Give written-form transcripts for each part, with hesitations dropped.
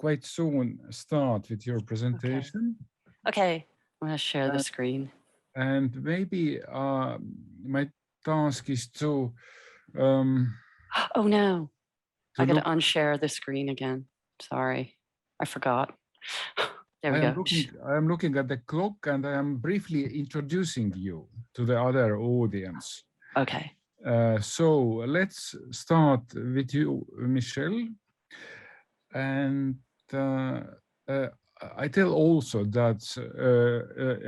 quite soon start with your presentation. Okay. I'm going to share the screen. And maybe my task is to... oh no, I got to unshare the screen again. Sorry, I forgot. There we go. I'm looking at the clock and I am briefly introducing you to the other audience. Okay. So let's start with you, Michelle. And I tell also that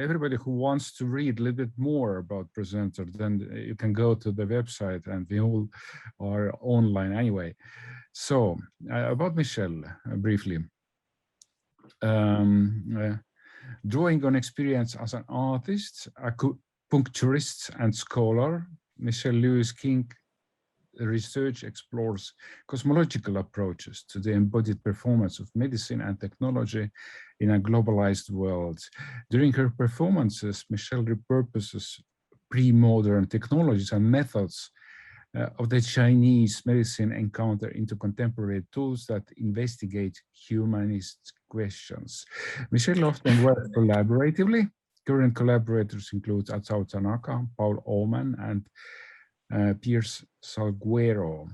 everybody who wants to read a little bit more about presenter, then you can go to the website and we all are online anyway. So about Michelle, briefly. Drawing on experience as an artist, acupuncturist and scholar, Michelle Lewis King research explores cosmological approaches to the embodied performance of medicine and technology in a globalized world. During her performances, Michelle repurposes pre-modern technologies and methods of the Chinese medicine encounter into contemporary tools that investigate humanist questions. Michelle often works collaboratively. Current collaborators include Atsao Tanaka, Paul Oman, and Piers Salguero.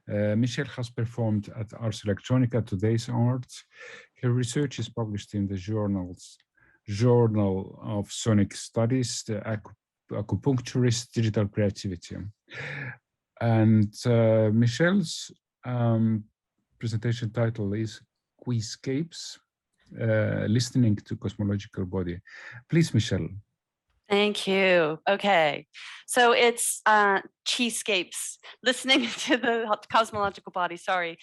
Michelle has performed at Ars Electronica, Today's Arts. Her research is published in the Journal of Sonic Studies, the Acupuncturist Digital Creativity. And Michelle's presentation title is Qiscapes, Listening to Cosmological Body. Please, Michelle. Thank you. Okay, so it's Qiscapes, listening to the cosmological body. Sorry,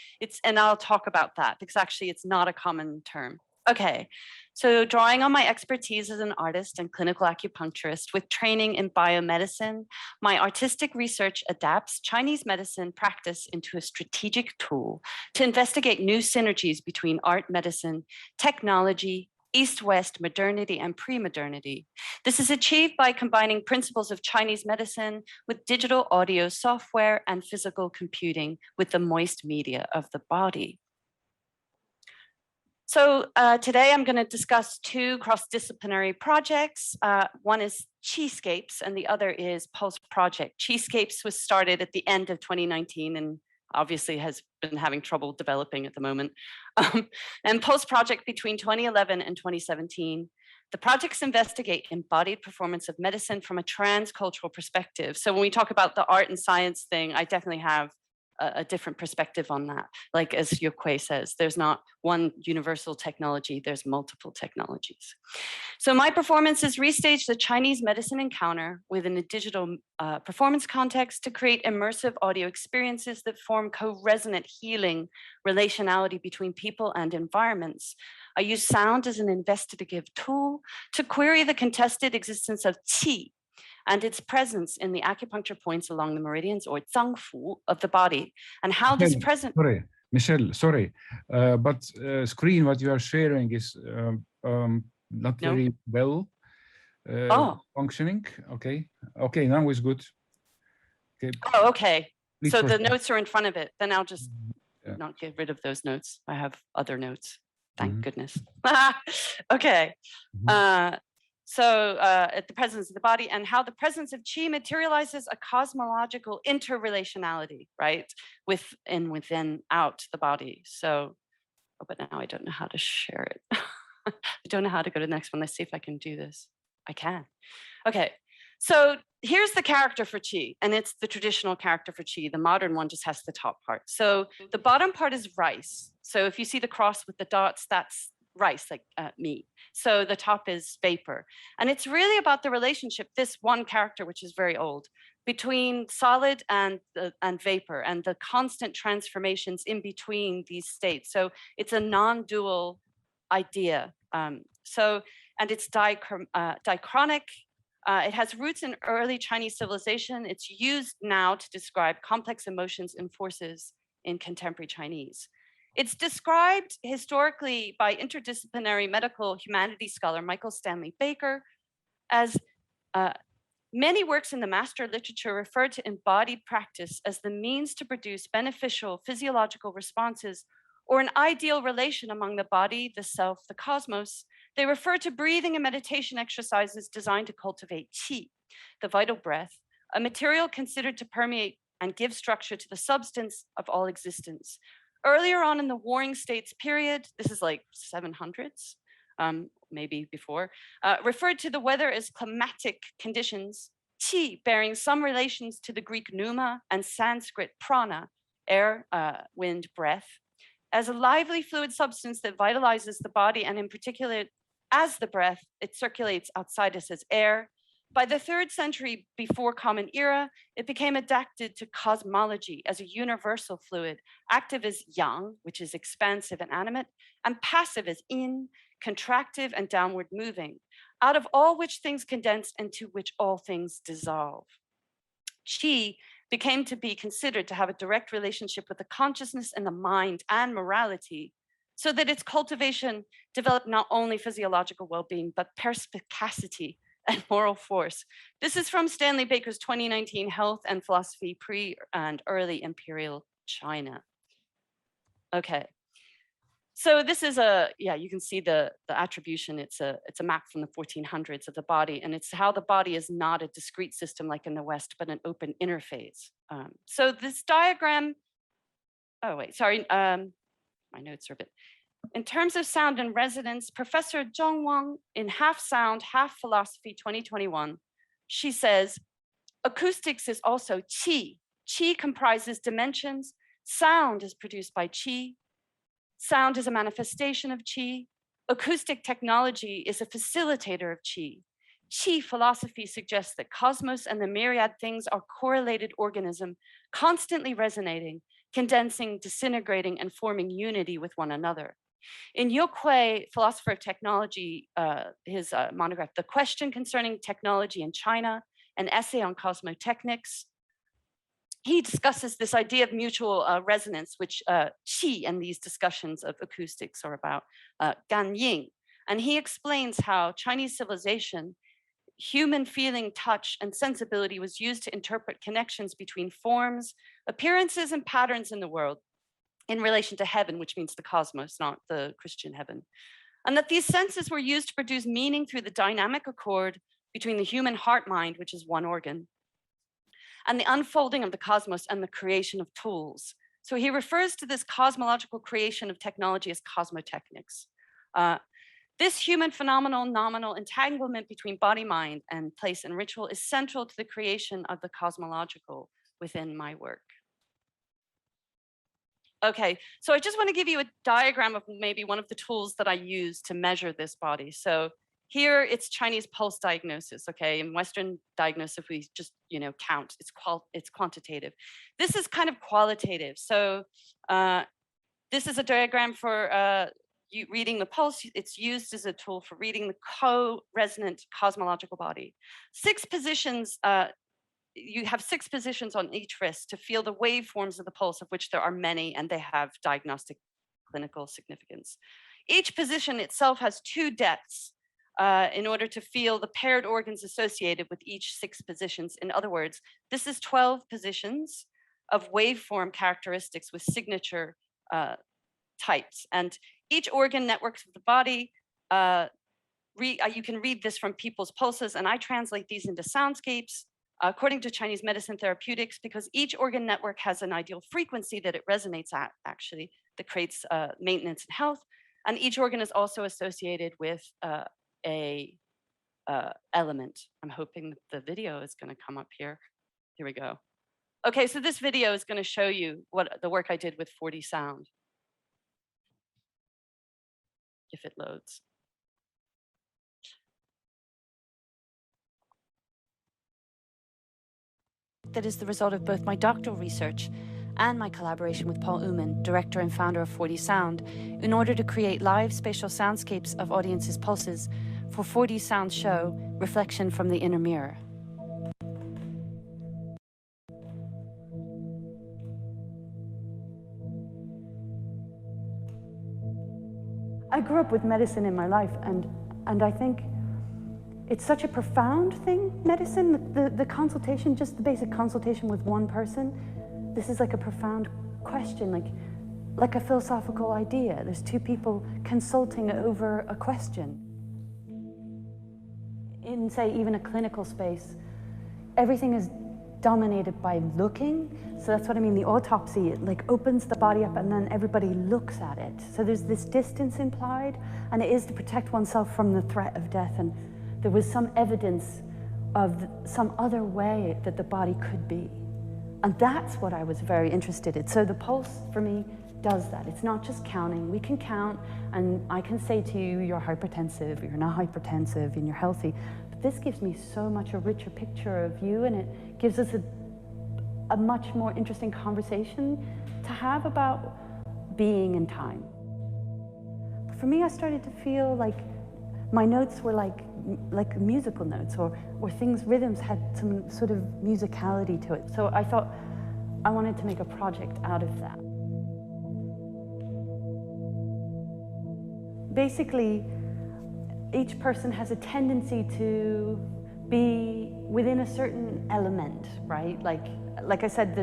and I'll talk about that because actually it's not a common term. Okay, so drawing on my expertise as an artist and clinical acupuncturist with training in biomedicine, my artistic research adapts Chinese medicine practice into a strategic tool to investigate new synergies between art, medicine, technology, East-West, modernity, and pre-modernity. This is achieved by combining principles of Chinese medicine with digital audio software and physical computing with the moist media of the body. So today I'm going to discuss two cross-disciplinary projects. One is Qiscapes and the other is Pulse Project. Qiscapes was started at the end of 2019 and obviously has been having trouble developing at the moment. And Pulse Project between 2011 and 2017. The projects investigate embodied performance of medicine from a transcultural perspective. So when we talk about the art and science thing, I definitely have a different perspective on that. Like as Yokwe says, there's not one universal technology, there's multiple technologies. So my performances restage the Chinese medicine encounter within a digital performance context to create immersive audio experiences that form co-resonant healing relationality between people and environments. I use sound as an investigative tool to query the contested existence of qi and its presence in the acupuncture points along the meridians or zangfu of the body, and how this present... Sorry, Michelle, sorry, but screen what you are sharing is not very well functioning. Okay, okay, now it's good. Okay. Oh, okay. Please so the notes are in front of it. Then I'll just not get rid of those notes. I have other notes. Thank goodness. Okay. So at the presence of the body and how the presence of qi materializes a cosmological interrelationality, right? Within, out the body. So, but now I don't know how to share it. I don't know how to go to the next one. Let's see if I can do this. I can. Okay. So here's the character for qi, and it's the traditional character for qi. The modern one just has the top part. So the bottom part is rice. So if you see the cross with the dots, that's rice, like meat. So the top is vapor. And it's really about the relationship, this one character, which is very old, between solid and vapor and the constant transformations in between these states. So it's a non-dual idea. And it's dichronic. It has roots in early Chinese civilization. It's used now to describe complex emotions and forces in contemporary Chinese. It's described historically by interdisciplinary medical humanities scholar Michael Stanley Baker as many works in the master literature refer to embodied practice as the means to produce beneficial physiological responses or an ideal relation among the body, the self, the cosmos, they refer to breathing and meditation exercises designed to cultivate qi, the vital breath, a material considered to permeate and give structure to the substance of all existence. Earlier on in the Warring States period, this is like 700s, maybe before, referred to the weather as climatic conditions, qi bearing some relations to the Greek pneuma and Sanskrit prana, air, wind, breath, as a lively fluid substance that vitalizes the body, and in particular, as the breath, it circulates outside us as air. By the 3rd century before Common Era, it became adapted to cosmology as a universal fluid, active as yang, which is expansive and animate, and passive as yin, contractive and downward moving, out of all which things condense and to which all things dissolve. Qi became to be considered to have a direct relationship with the consciousness and the mind and morality, so that its cultivation developed not only physiological well-being, but perspicacity and moral force. This is from Stanley Baker's 2019 Health and Philosophy, Pre- and Early Imperial China. Okay, so this is you can see the attribution. It's a map from the 1400s of the body, and it's how the body is not a discrete system like in the West, but an open interface. So this diagram, oh wait, sorry, my notes are a bit. In terms of sound and resonance, Professor Zhong Wang in Half Sound, Half Philosophy 2021, she says, acoustics is also qi. Qi comprises dimensions. Sound is produced by qi. Sound is a manifestation of qi. Acoustic technology is a facilitator of qi. Qi philosophy suggests that cosmos and the myriad things are correlated organism, constantly resonating, condensing, disintegrating, and forming unity with one another. In Yu Kui, philosopher of technology, his monograph, The Question Concerning Technology in China, an essay on cosmotechnics, he discusses this idea of mutual resonance, which qi and these discussions of acoustics are about, gan ying. And he explains how Chinese civilization, human feeling, touch, and sensibility was used to interpret connections between forms, appearances, and patterns in the world, in relation to heaven, which means the cosmos, not the Christian heaven. And that these senses were used to produce meaning through the dynamic accord between the human heart-mind, which is one organ, and the unfolding of the cosmos and the creation of tools. So he refers to this cosmological creation of technology as cosmotechnics. This human phenomenal nominal entanglement between body, mind, and place and ritual is central to the creation of the cosmological within my work. Okay, so I just want to give you a diagram of maybe one of the tools that I use to measure this body. So here it's Chinese pulse diagnosis, okay? In Western diagnosis, we just, count, it's quantitative. This is kind of qualitative. So this is a diagram for reading the pulse. It's used as a tool for reading the co-resonant cosmological body. 6 positions, you have 6 positions on each wrist to feel the waveforms of the pulse, of which there are many, and they have diagnostic clinical significance. Each position itself has 2 depths in order to feel the paired organs associated with each 6 positions. In other words, this is 12 positions of waveform characteristics with signature types. And each organ networks of the body, you can read this from people's pulses, and I translate these into soundscapes. According to Chinese medicine therapeutics, because each organ network has an ideal frequency that it resonates at, actually, that creates maintenance and health. And each organ is also associated with a element. I'm hoping that the video is going to come up here. Here we go. Okay, so this video is going to show you what the work I did with 4D sound. If it loads. That is the result of both my doctoral research and my collaboration with Paul Uman, director and founder of 4D Sound, in order to create live spatial soundscapes of audiences' pulses for 4D Sound show, Reflection from the Inner Mirror. I grew up with medicine in my life, and I think it's such a profound thing, medicine, the consultation, just the basic consultation with one person. This is like a profound question, like like a philosophical idea. There's two people consulting over a question. In, say, even a clinical space, everything is dominated by looking. So that's what I mean, the autopsy, it like opens the body up and then everybody looks at it. So there's this distance implied, and it is to protect oneself from the threat of death. And there was some evidence of some other way that the body could be. And that's what I was very interested in. So the pulse, for me, does that. It's not just counting. We can count, and I can say to you, you're hypertensive, you're not hypertensive, and you're healthy. But this gives me so much a richer picture of you, and it gives us a much more interesting conversation to have about being and time. For me, I started to feel like my notes were like musical notes, or things, rhythms had some sort of musicality to it. So I thought I wanted to make a project out of that. Basically, each person has a tendency to be within a certain element, right? Like I said,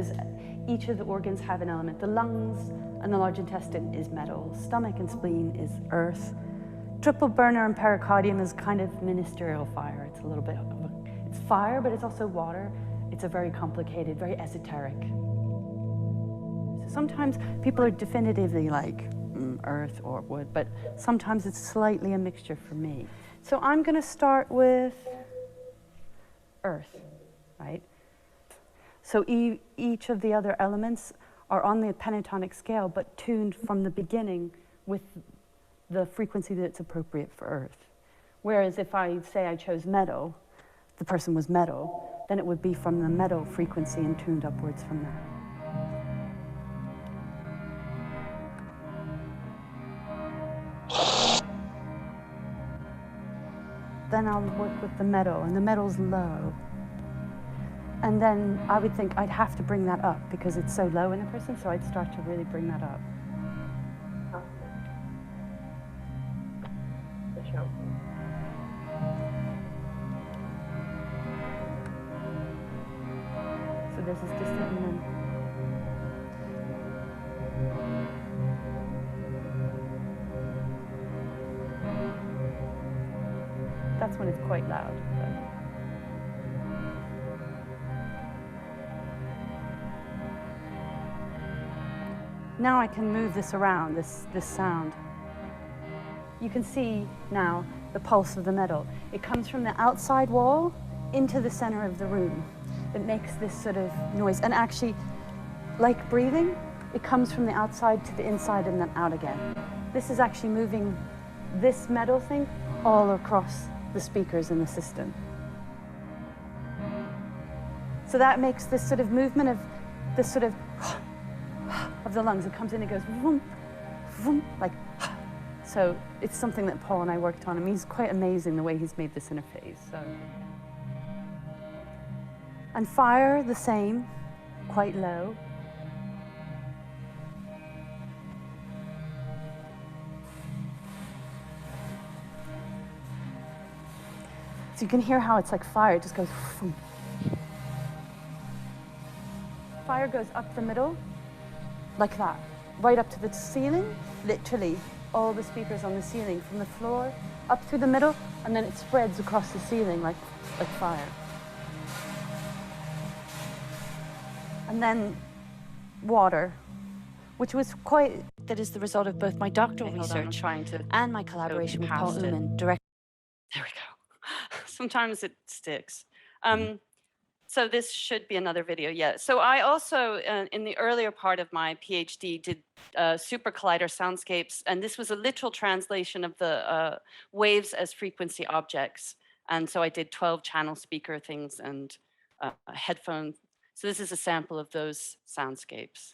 each of the organs have an element. The lungs and the large intestine is metal. Stomach and spleen is earth. Triple burner and pericardium is kind of ministerial fire. It's a little bit it's fire, but it's also water. It's a very complicated, very esoteric. So sometimes people are definitively like earth or wood, but sometimes it's slightly a mixture for me. So I'm going to start with earth, right? So each of the other elements are on the pentatonic scale, but tuned from the beginning with the frequency that's appropriate for earth. Whereas if I say I chose metal, the person was metal, then it would be from the metal frequency and tuned upwards from that. Then I'll work with the metal, and the metal's low. And then I would think I'd have to bring that up because it's so low in a person, so I'd start to really bring that up. So this is distant, and then that's when it's quite loud. Now I can move this around, this sound. You can see now the pulse of the metal. It comes from the outside wall into the center of the room. It makes this sort of noise. And actually, like breathing, it comes from the outside to the inside and then out again. This is actually moving this metal thing all across the speakers in the system. So that makes this sort of movement of this sort of the lungs. It comes in, it goes vroom, vroom, like. So it's something that Paul and I worked on. I mean, he's quite amazing the way he's made this interface. So. And fire, the same, quite low. So you can hear how it's like fire, it just goes vroom. Fire goes up the middle, like that, right up to the ceiling, literally. All the speakers on the ceiling, from the floor up through the middle, and then it spreads across the ceiling like fire. And then water, which was quite, that is the result of both my doctoral research and my collaboration with Paul Uman, director. There we go. Sometimes it sticks. So this should be another video, yeah. So I also, in the earlier part of my PhD, did super collider soundscapes, and this was a literal translation of the waves as frequency objects. And so I did 12 channel speaker things and headphones. So this is a sample of those soundscapes.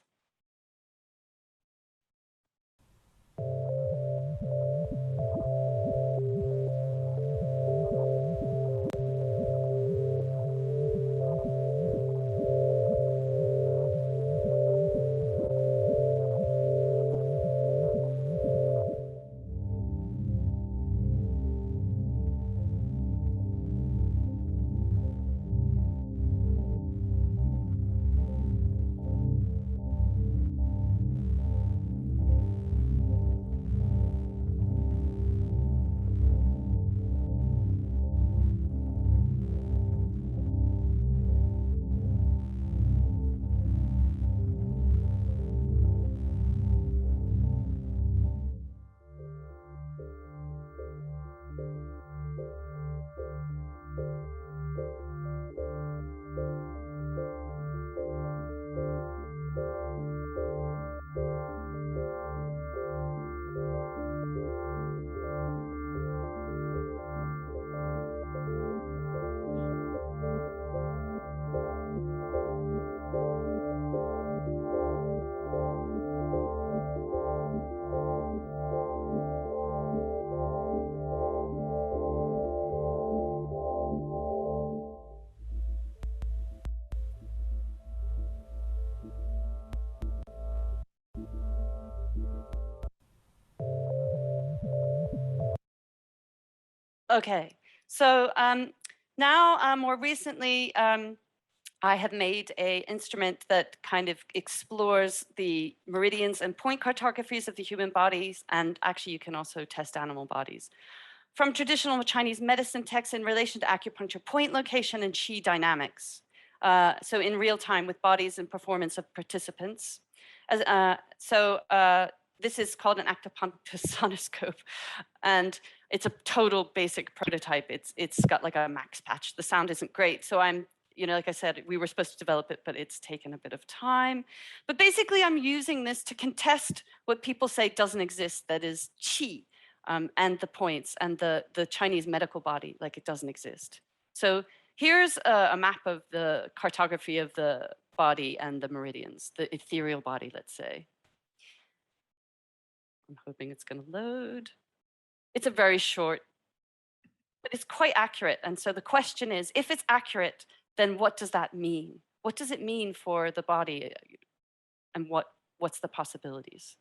Okay, so now more recently, I have made an instrument that kind of explores the meridians and point cartographies of the human bodies, and actually you can also test animal bodies. From traditional Chinese medicine texts in relation to acupuncture point location and qi dynamics. So in real time with bodies and performance of participants. This is called an acupuncture sonoscope, and it's a total basic prototype. It's got like a max patch. The sound isn't great, so I'm, like I said, we were supposed to develop it, but it's taken a bit of time. But basically, I'm using this to contest what people say doesn't exist, that is qi, and the points, and the Chinese medical body, like it doesn't exist. So here's a map of the cartography of the body and the meridians, the ethereal body, let's say. I'm hoping it's going to load. It's a very short, but it's quite accurate. And so the question is, if it's accurate, then what does that mean? What does it mean for the body? And what's the possibilities?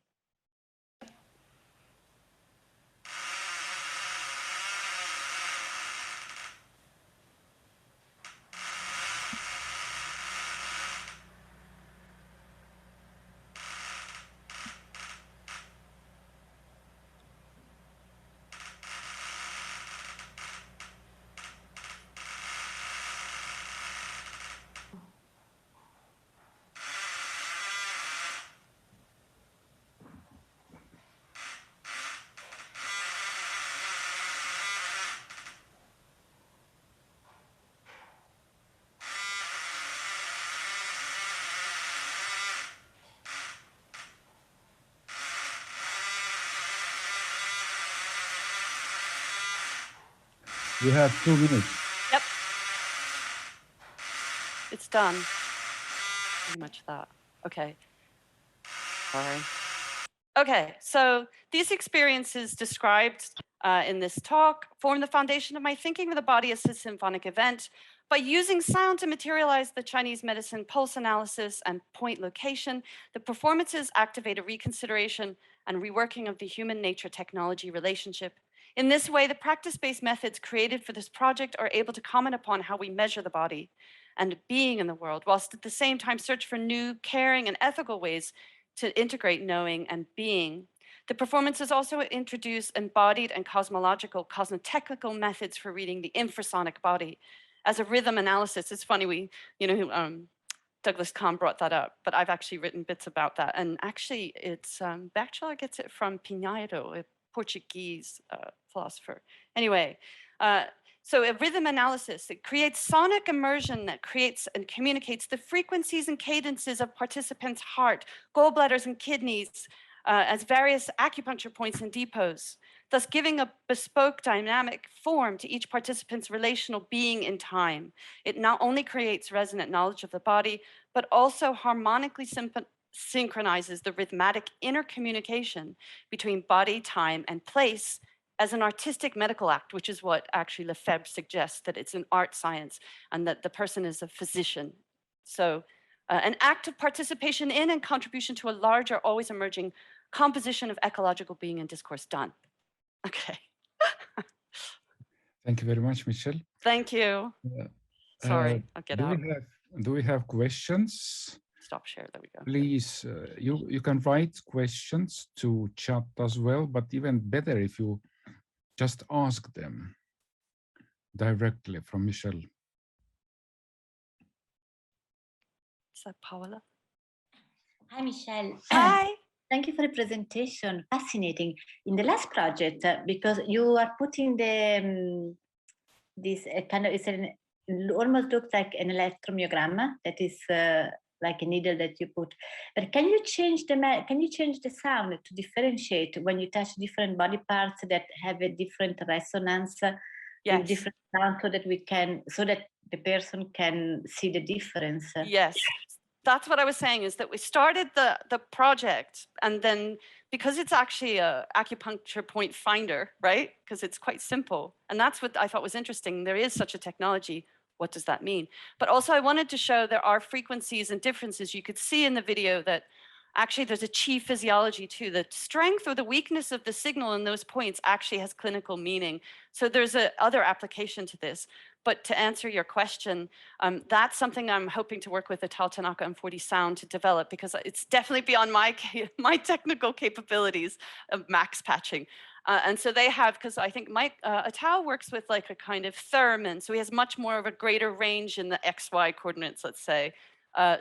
You have 2 minutes. Yep. It's done. Pretty much that. Okay. Sorry. Okay, so these experiences described in this talk form the foundation of my thinking of the body as a symphonic event. By using sound to materialize the Chinese medicine pulse analysis and point location, the performances activate a reconsideration and reworking of the human nature technology relationship. In this way, the practice-based methods created for this project are able to comment upon how we measure the body and being in the world, whilst at the same time search for new, caring, and ethical ways to integrate knowing and being. The performances also introduce embodied and cosmological, cosmotechnical methods for reading the infrasonic body. As a rhythm analysis, it's funny, Douglas Kahn brought that up, but I've actually written bits about that. And actually, it's Bachelor gets it from Pinheiro, a Portuguese philosopher. Anyway, so a rhythm analysis, it creates sonic immersion that creates and communicates the frequencies and cadences of participants' heart, gallbladders and kidneys as various acupuncture points and depots, thus giving a bespoke dynamic form to each participant's relational being in time. It not only creates resonant knowledge of the body, but also harmonically synchronizes the rhythmic intercommunication between body, time, and place as an artistic medical act, which is what actually Lefebvre suggests, that it's an art science and that the person is a physician. So an act of participation in and contribution to a larger, always emerging composition of ecological being and discourse done. Okay. Thank you very much, Michelle. Thank you. Sorry, I'll get out. Do we have questions? Stop share, there we go. Please, you can write questions to chat as well, but even better if you just ask them directly from Michelle. Is that Paola? Hi, Michelle. Hi. Thank you for the presentation. Fascinating. In the last project, because you are putting the this kind of, almost looks like an electromyogram that is like a needle that you put. But can you change the sound to differentiate when you touch different body parts that have a different resonance, yes, different sound, so that the person can see the difference? Yes. That's what I was saying, is that we started the project, and then because it's actually a acupuncture point finder, right? Because it's quite simple. And that's what I thought was interesting. There is such a technology. What does that mean? But also I wanted to show there are frequencies and differences. You could see in the video that Actually, there's a chi physiology too. The strength or the weakness of the signal in those points actually has clinical meaning. So there's a other application to this. But to answer your question, that's something I'm hoping to work with Ital Tanaka and 40 Sound to develop, because it's definitely beyond my technical capabilities of max patching. And so they have, because I think Ital works with like a kind of theremin, so he has much more of a greater range in the XY coordinates, let's say.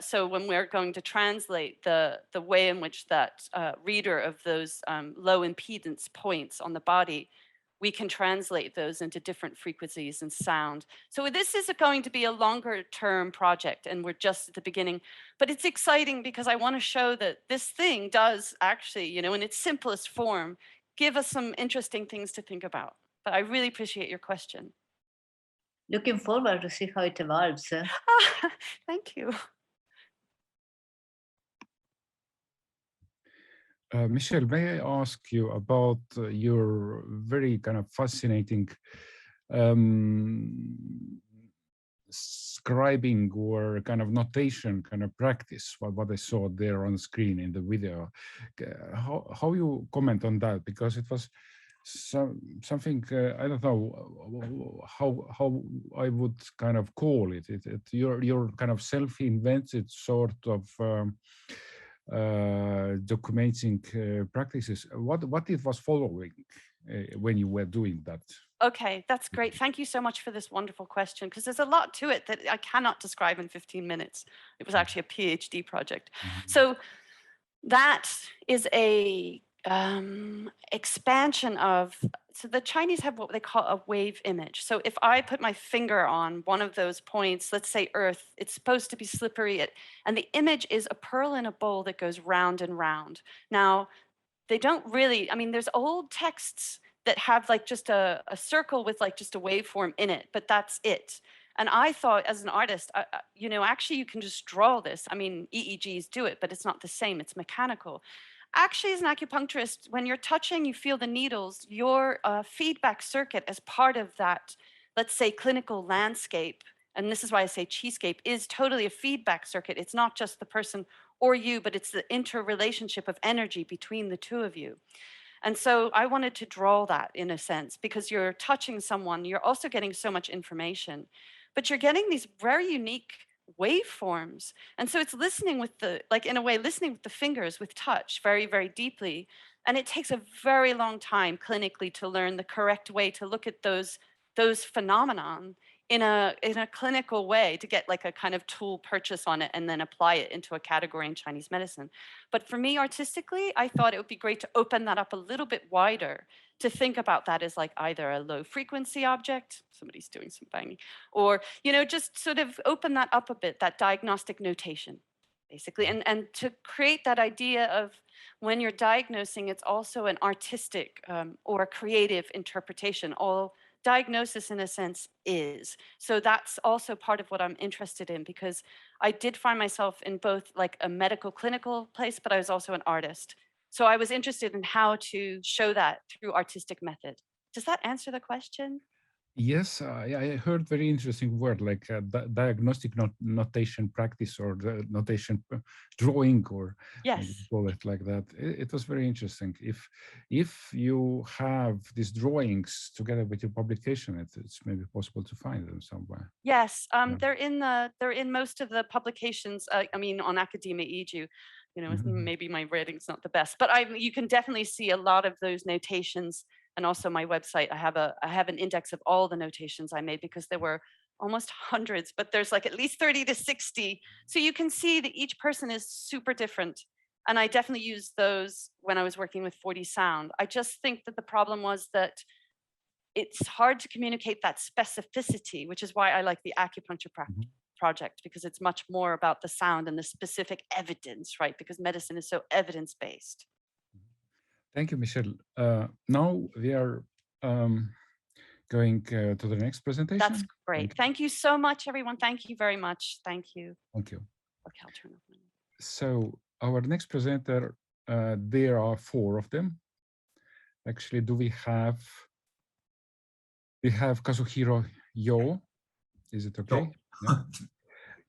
So when we're going to translate the way in which that reader of those low impedance points on the body, we can translate those into different frequencies and sound. So this is going to be a longer term project, and we're just at the beginning, but it's exciting because I want to show that this thing does actually, you know, in its simplest form, give us some interesting things to think about. But I really appreciate your question. Looking forward to see how it evolves. Thank you. Michelle, may I ask you about your very kind of fascinating scribing or kind of notation kind of practice, what I saw there on screen in the video. How you comment on that? Because it was something, I don't know how I would kind of call it. Your kind of self-invented sort of documenting practices. What it was following when you were doing that? Okay, that's great. Thank you so much for this wonderful question, because there's a lot to it that I cannot describe in 15 minutes. It was actually a PhD project. So that is a expansion of, so the Chinese have what they call a wave image. So if I put my finger on one of those points, let's say Earth, it's supposed to be slippery, and the image is a pearl in a bowl that goes round and round. Now, they don't really, I mean, there's old texts that have like just a circle with like just a waveform in it, but that's it. And I thought as an artist, you know, actually you can just draw this. I mean, EEGs do it, but it's not the same, it's mechanical. Actually, as an acupuncturist, when you're touching, you feel the needles, your feedback circuit as part of that, let's say, clinical landscape, and this is why I say Qiscape, is totally a feedback circuit. It's not just the person or you, but it's the interrelationship of energy between the two of you. And so I wanted to draw that in a sense, because you're touching someone, you're also getting so much information, but you're getting these very unique waveforms. And so it's listening with the, like in a way, listening with the fingers, with touch, very, very deeply. And it takes a very long time clinically to learn the correct way to look at those phenomenon in a clinical way, to get like a kind of tool purchase on it and then apply it into a category in Chinese medicine. But for me, artistically, I thought it would be great to open that up a little bit wider, to think about that as like either a low frequency object, somebody's doing some banging, or, you know, just sort of open that up a bit, that diagnostic notation, basically, and to create that idea of when you're diagnosing, it's also an artistic or a creative interpretation. All diagnosis in a sense is. So that's also part of what I'm interested in, because I did find myself in both like a medical clinical place, but I was also an artist. So I was interested in how to show that through artistic method. Does that answer the question? Yes, I heard very interesting word like diagnostic notation practice, or the notation drawing, or Yes. call it like that. It was very interesting. If you have these drawings together with your publication, it's maybe possible to find them somewhere. Yes, they're in most of the publications. I mean, on Academia Edu, you know, maybe my writing's not the best, but you can definitely see a lot of those notations. And also my website, I have an index of all the notations I made, because there were almost hundreds, but there's like at least 30 to 60. So you can see that each person is super different. And I definitely used those when I was working with 40 Sound. I just think that the problem was that it's hard to communicate that specificity, which is why I like the acupuncture project, because it's much more about the sound and the specific evidence, right? Because medicine is so evidence-based. Thank you, Michelle. Now we are going to the next presentation. That's great. Thank you so much, everyone. Thank you very much. Thank you. Thank you. Okay, I'll turn off my... So our next presenter, there are 4 of them. Actually, we have Kazuhiro Yo. Is it okay? Yeah.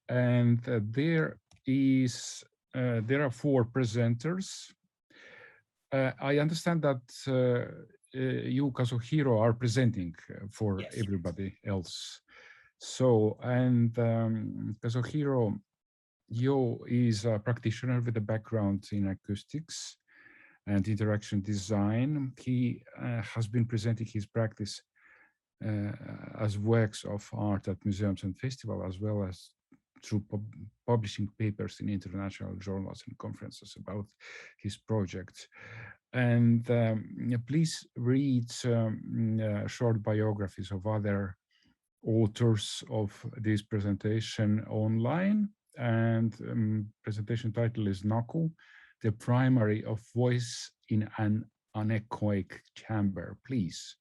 And there is there are 4 presenters. I understand that you, Kazuhiro, are presenting for Yes. everybody else. So, and Kazuhiro Yo is a practitioner with a background in acoustics and interaction design. He has been presenting his practice as works of art at museums and festivals, as well as through publishing papers in international journals and conferences about his projects. And please read short biographies of other authors of this presentation online. And presentation title is Naku, the primary of voice in an anechoic chamber. Please.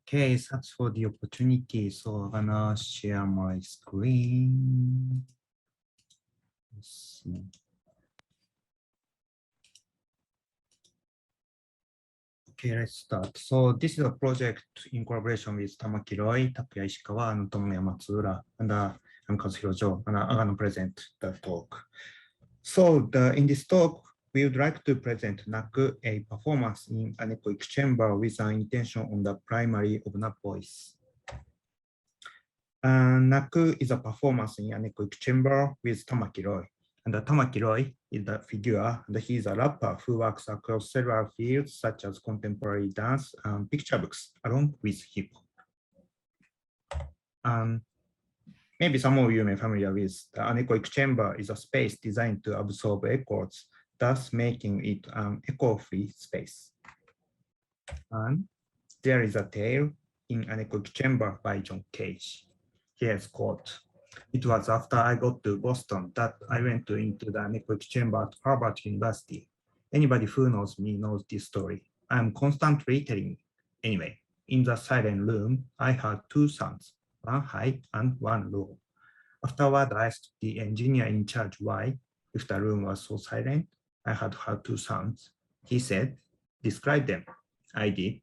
Okay, thanks for the opportunity. So I'm gonna share my screen. Let's see. Okay, let's start. So this is a project in collaboration with Tamaki Roy, Takuya Ishikawa, and Tomoya Matsuura, and I'm Kazuhiro Jo, and I'm gonna present the talk. So in this talk, we would like to present Naku, a performance in anechoic chamber with an intention on the primary of the voice. Naku is a performance in anechoic chamber with Tamaki Roy. And Tamaki Roy is the figure, and he is a rapper who works across several fields such as contemporary dance and picture books, along with hip hop. Maybe some of you may be familiar with the anechoic chamber is a space designed to absorb echoes, thus making it an echo-free space. And there is a tale in anechoic chamber by John Cage. Here's quote. It was after I got to Boston that I went into the anechoic chamber at Harvard University. Anybody who knows me knows this story. I'm constantly telling. Anyway, in the silent room, I heard 2 sounds, one high and one low. Afterward, I asked the engineer in charge why, if the room was so silent, I had heard 2 sounds. He said, describe them. I did.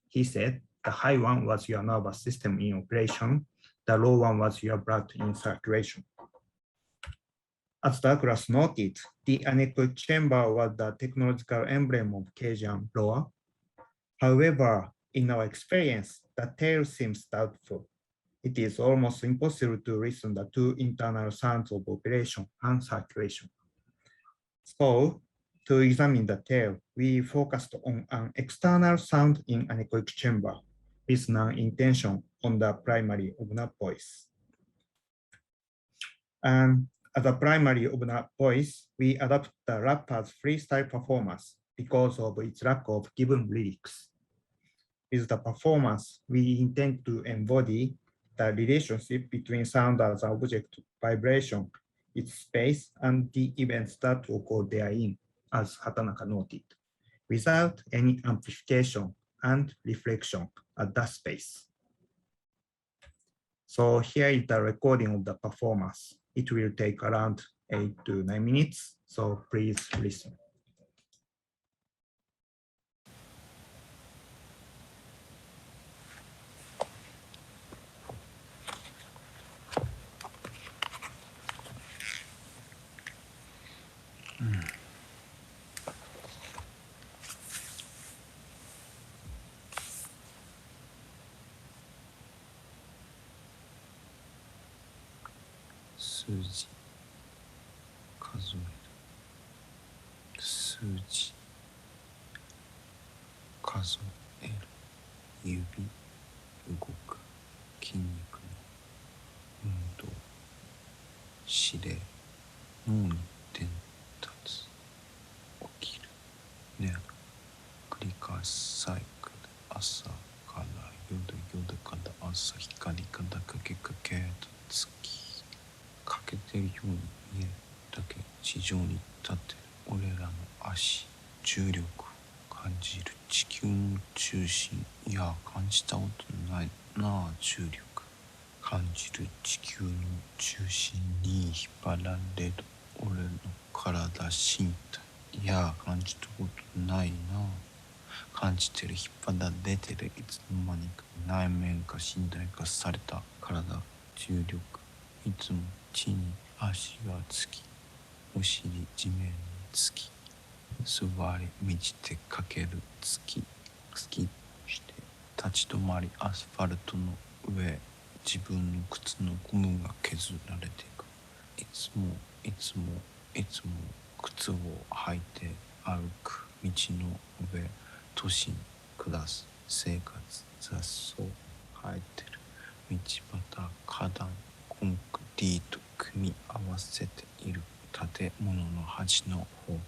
He said, the high one was your nervous system in operation. The low one was your blood in circulation. As Douglas noted, the anechoic chamber was the technological emblem of Cajun lore. However, in our experience, the tale seems doubtful. It is almost impossible to listen to the 2 internal sounds of operation and circulation. So, to examine the tale, we focused on an external sound in anechoic chamber with an intention on the primary of the voice. And as a primary of the voice, we adapt the rapper's freestyle performance because of its lack of given lyrics. With the performance, we intend to embody the relationship between sound as an object of vibration, its space, and the events that occur therein, as Hatanaka noted, without any amplification and reflection at that space. So here is the recording of the performance. It will take around 8 to 9 minutes, so please listen. Suji, 数える。数字、数える。指、動く。筋肉の運動。指令、脳に伝達。起きる。寝る。繰り返すサイクル。朝から夜、夜から朝、光からかけかけと月。欠けてるように見えるだけ地上に立ってる俺らの足重力を感じる地球の中心いや感じたことないなあ重力感じる地球の中心に引っ張られる俺の体身体いや感じたことないな感じてる引っ張られてるいつの間にか内面化身体化された体重力いつも地に足がつきお尻地面につき、座り満ちてかける突きして立ち止まり、アスファルトの上、自分の靴のゴムが削られていく。いつも靴を履いて歩く。道の上、都市に暮らす生活、雑草生えてる。道端、花壇、コンクリート組み合わせている。建物の端の方、立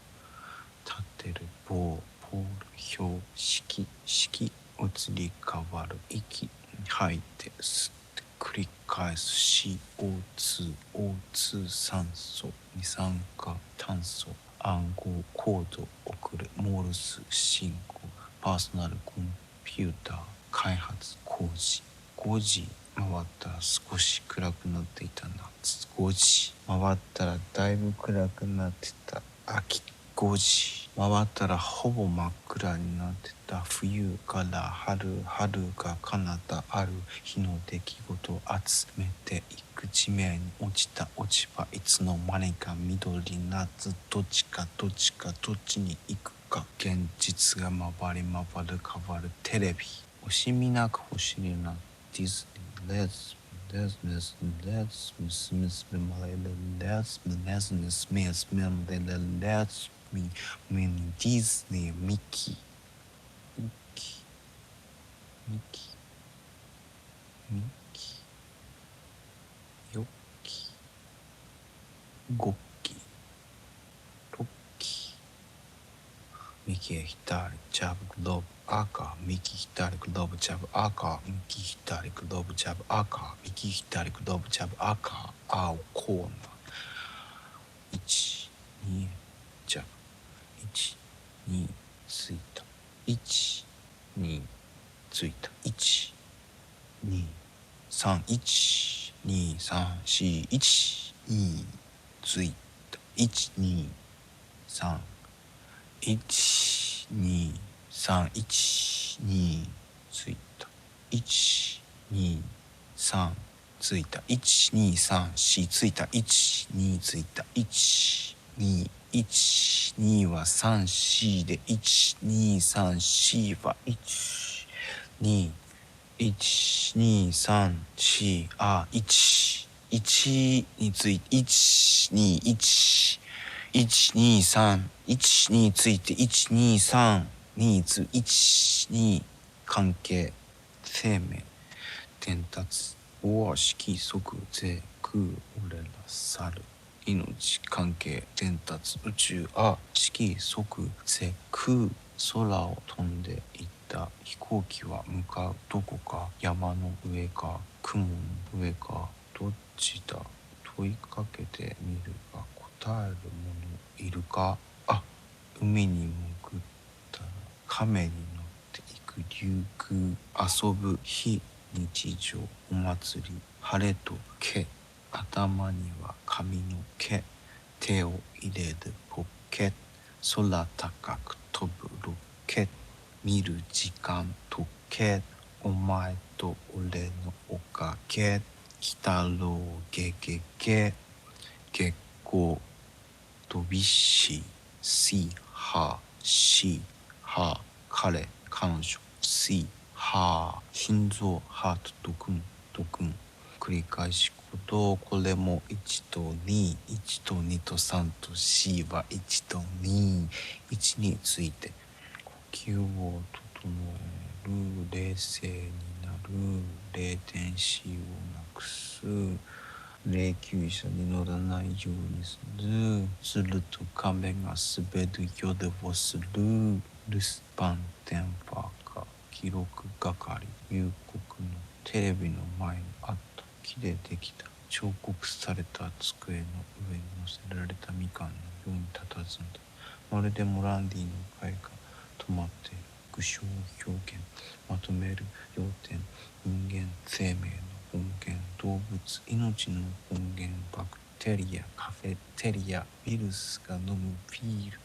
ってる棒、ポール、標識、移り変わる。息吐いて吸って繰り返す。 CO2 酸素、二酸化炭素、暗号コード送る。モールス信号、パーソナルコンピューター開発工事。5時回ったら少し暗くなっていた夏。5時回ったらだいぶ暗くなってた秋。5時回ったらほぼ真っ暗になってた冬から春。春が彼方ある日の出来事を集めていく。地面に落ちた落ち葉、いつの間にか緑。夏、どっちに行くか。現実が回り変わるテレビ。惜しみなく欲しいなディズニー。レズミディズニー、ミキヨッキゴッキロッキミキへ左ジャブグローブ赤、ミキ左グローブジャブ赤、ミキ左グローブジャブ赤、ミキ左グローブジャブ赤、青コーナー1、2ジャブ1、2ついた1、2ついた1、2、3、1、2、3、4、1、2ついた1、2、3、1、2、3、1、2ついた1、2、3ついた1、2、3、4ついた1、2ついた1、2、1、2は3、4で1、2、3、4は1、2、1、2、3、4、1、1について1、2、1、1、2、3、1、2ついて1、2、3、2つ、1、2関係、生命、伝達、式即是空、俺ら猿、命、関係、伝達、宇宙、式即是空、空を飛んでいった飛行機は向かうどこか、山の上か雲の上か、どっちだ、問いかけてみるが答える者いるか。海に潜ったら亀に乗っていく。竜宮、遊ぶ非日常、お祭り、晴れと毛、頭には髪の毛、手を入れるポケ、空高く飛ぶロケ、見る時間時計、お前と俺のおかげ、鬼太郎ゲゲゲ、月光飛びし、シハシハ、彼彼女、シハ、心臓ハートドクンドクン、繰り返し行動、これも1と2、1と2と3と4は1と2、1について呼吸を整える、冷静になる、冷電子をなくす、霊柩車に乗らないようにすると亀が滑る夜をする、留守番電話か記録係、夕刻のテレビの前にあった木でできた彫刻された机の上に乗せられたみかんのように佇んだ。まるでモランディの絵が止まっている。具象表現、まとめる要点、人間生命の根源、動物、命の根源、バクテリア、カフェテリア、ウイルスが飲むビール、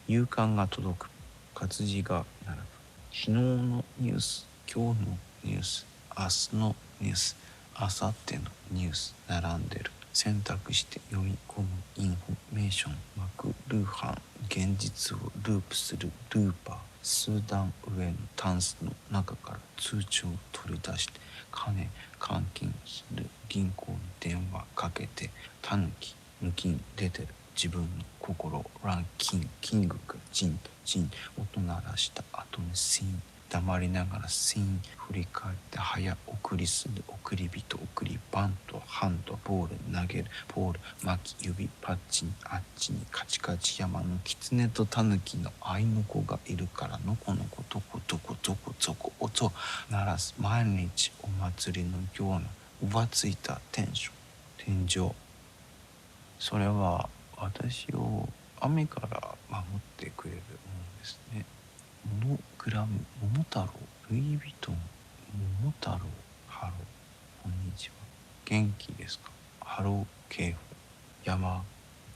夕刊が届く、活字が並ぶ。昨日のニュース、今日のニュース、明日のニュース、明後日のニュース、並んでる。選択して読み込むインフォメーション。ルーハン、現実をループするルーパー、数段上のタンスの中から通帳を取り出して、金換金する銀行に電話かけて、タヌキ抜きに出てる自分の心をランキン、キングがジンとジン、音鳴らした後にシーン、黙りながらシーン、振り返って早送りする送り人、送りバント、ハンド、ボール投げる、ボール巻き指、パッチにあっちにカチカチ山の狐とタヌキの愛の子がいるからのこの子トコトコトコトコ音鳴らす毎日お祭りのような浮ついたテンション、天井。それは私を雨から守ってくれるものですね。モノグラム、桃太郎、ルイ・ヴィトン、桃太郎、ハロー、こんにちは。元気ですか？ハロー警報、山、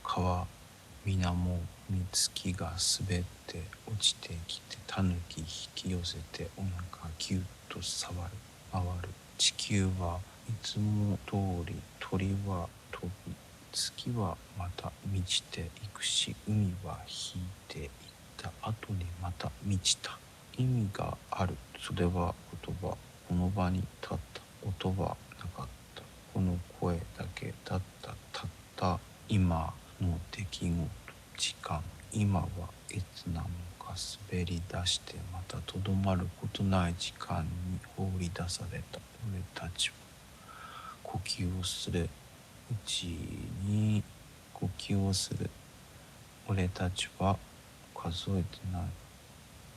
川、水面、月が滑って落ちてきて、タヌキ引き寄せてお腹ギュッと触る、回る。地球はいつも通り、鳥は飛び、月はまた満ちていくし、海は引いていった後にまた満ちた。意味がある。それは言葉。この場に立った。音はなかった。この声だけだった。たった今の出来事、時間。今はいつなのか滑り出してまたとどまることない時間に放り出された。俺たちは呼吸をする。うちに呼吸をする。俺たちは数えてない。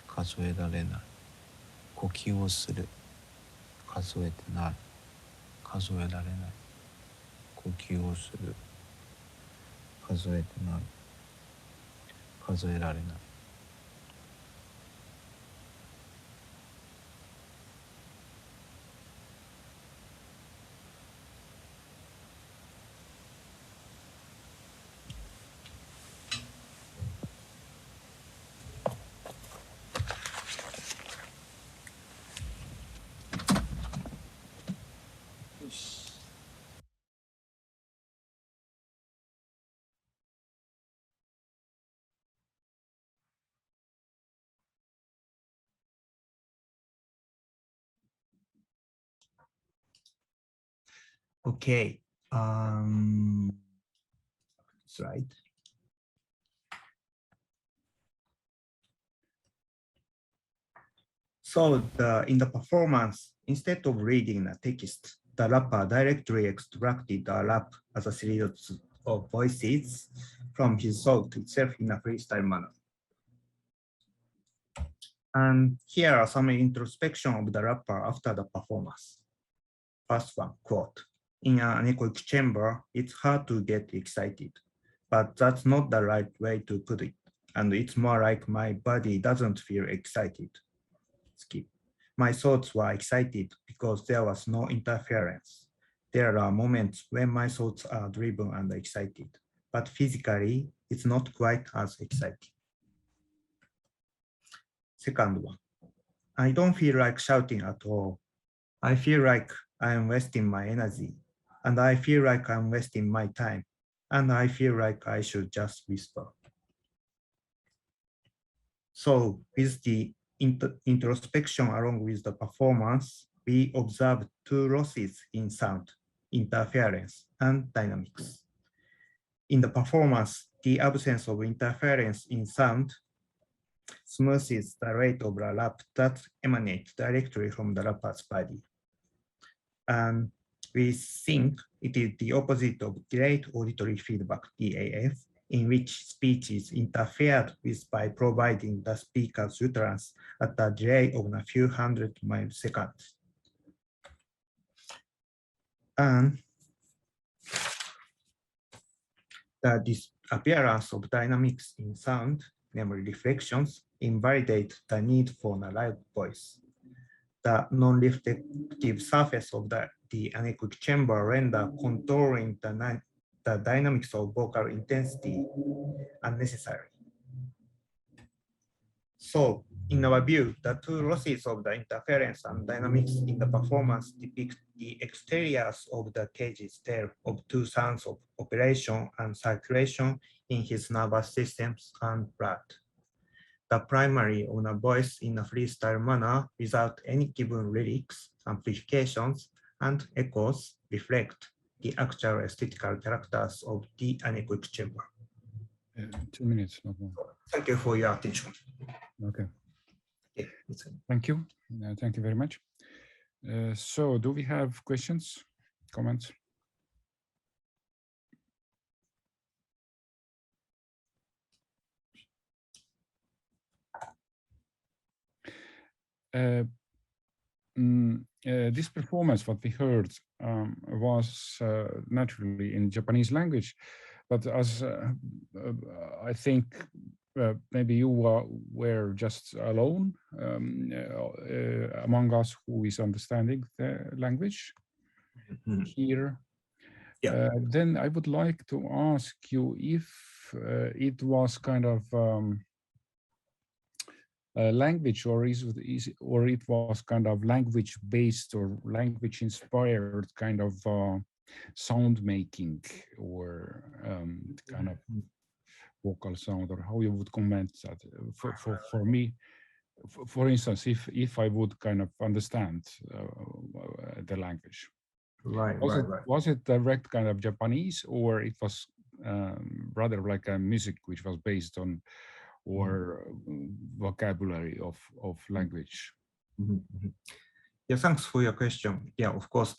数えられない。呼吸をする。数えてない。数えられない。呼吸をする。数えてない。数えられない。Okay. Slide. So in the performance, instead of reading the text, the rapper directly extracted a rap as a series of voices from his thought itself in a freestyle manner. And here are some introspection of the rapper after the performance. First one, quote, in an anechoic chamber, it's hard to get excited, but that's not the right way to put it. And it's more like my body doesn't feel excited. Skip. My thoughts were excited because there was no interference. There are moments when my thoughts are driven and excited, but physically, it's not quite as exciting. Second one, I don't feel like shouting at all. I feel like I'm wasting my energy, and I feel like I'm wasting my time, and I feel like I should just whisper. So with the introspection along with the performance, we observed two losses in sound, interference and dynamics. In the performance, the absence of interference in sound smoothes the rate of the rap that emanates directly from the rapper's body. And we think it is the opposite of delayed auditory feedback, DAF, in which speech is interfered with by providing the speaker's utterance at a delay of a few hundred milliseconds. And the disappearance of dynamics in sound, namely reflections, invalidate the need for a live voice. The non-reflective surface of the anechoic chamber render contouring the dynamics of vocal intensity unnecessary. So in our view, the two losses of the interference and dynamics in the performance depict the exteriors of the cage's tail of two sounds of operation and circulation in his nervous systems and blood. The primary on a voice in a freestyle manner without any given lyrics, amplifications, and echoes reflect the actual aesthetical characters of the anechoic chamber. 2 minutes, not more. Thank you for your attention. Okay. Yeah, Thank you. Thank you very much. So do we have questions, comments? This performance, what we heard, was naturally in Japanese language, but as I think maybe you were just alone among us who is understanding the language here. Yeah. Then I would like to ask you if it was kind of language, or it was kind of language based or language inspired kind of sound making, or kind of vocal sound, or how you would comment that. For me, for instance, if I would kind of understand the language, was it direct kind of Japanese, or it was rather like a music which was based on or vocabulary of language? Yeah, thanks for your question. Yeah, of course,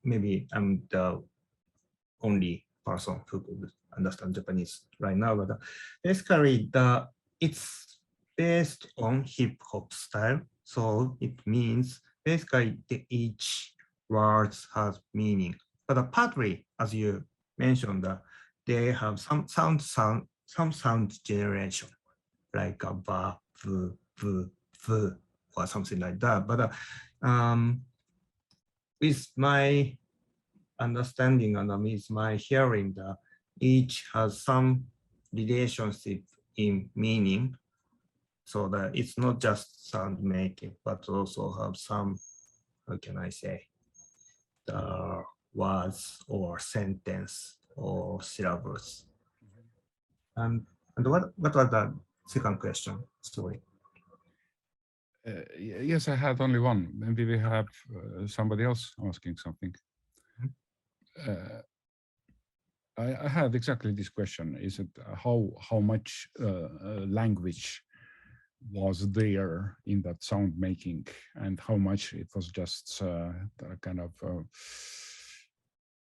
maybe I'm the only person who could understand Japanese right now, but basically it's based on hip hop style. So it means basically each words has meaning, but partly, as you mentioned, they have some sound generation, like a ba, v, or something like that. But with my understanding and with my hearing, each has some relationship in meaning, so that it's not just sound making, but also have some, how can I say, the words or sentence or syllables. And what was the second question? Sorry. Yes, I had only one. Maybe we have somebody else asking something. I have exactly this question. Is it how much language was there in that sound making, and how much it was just kind of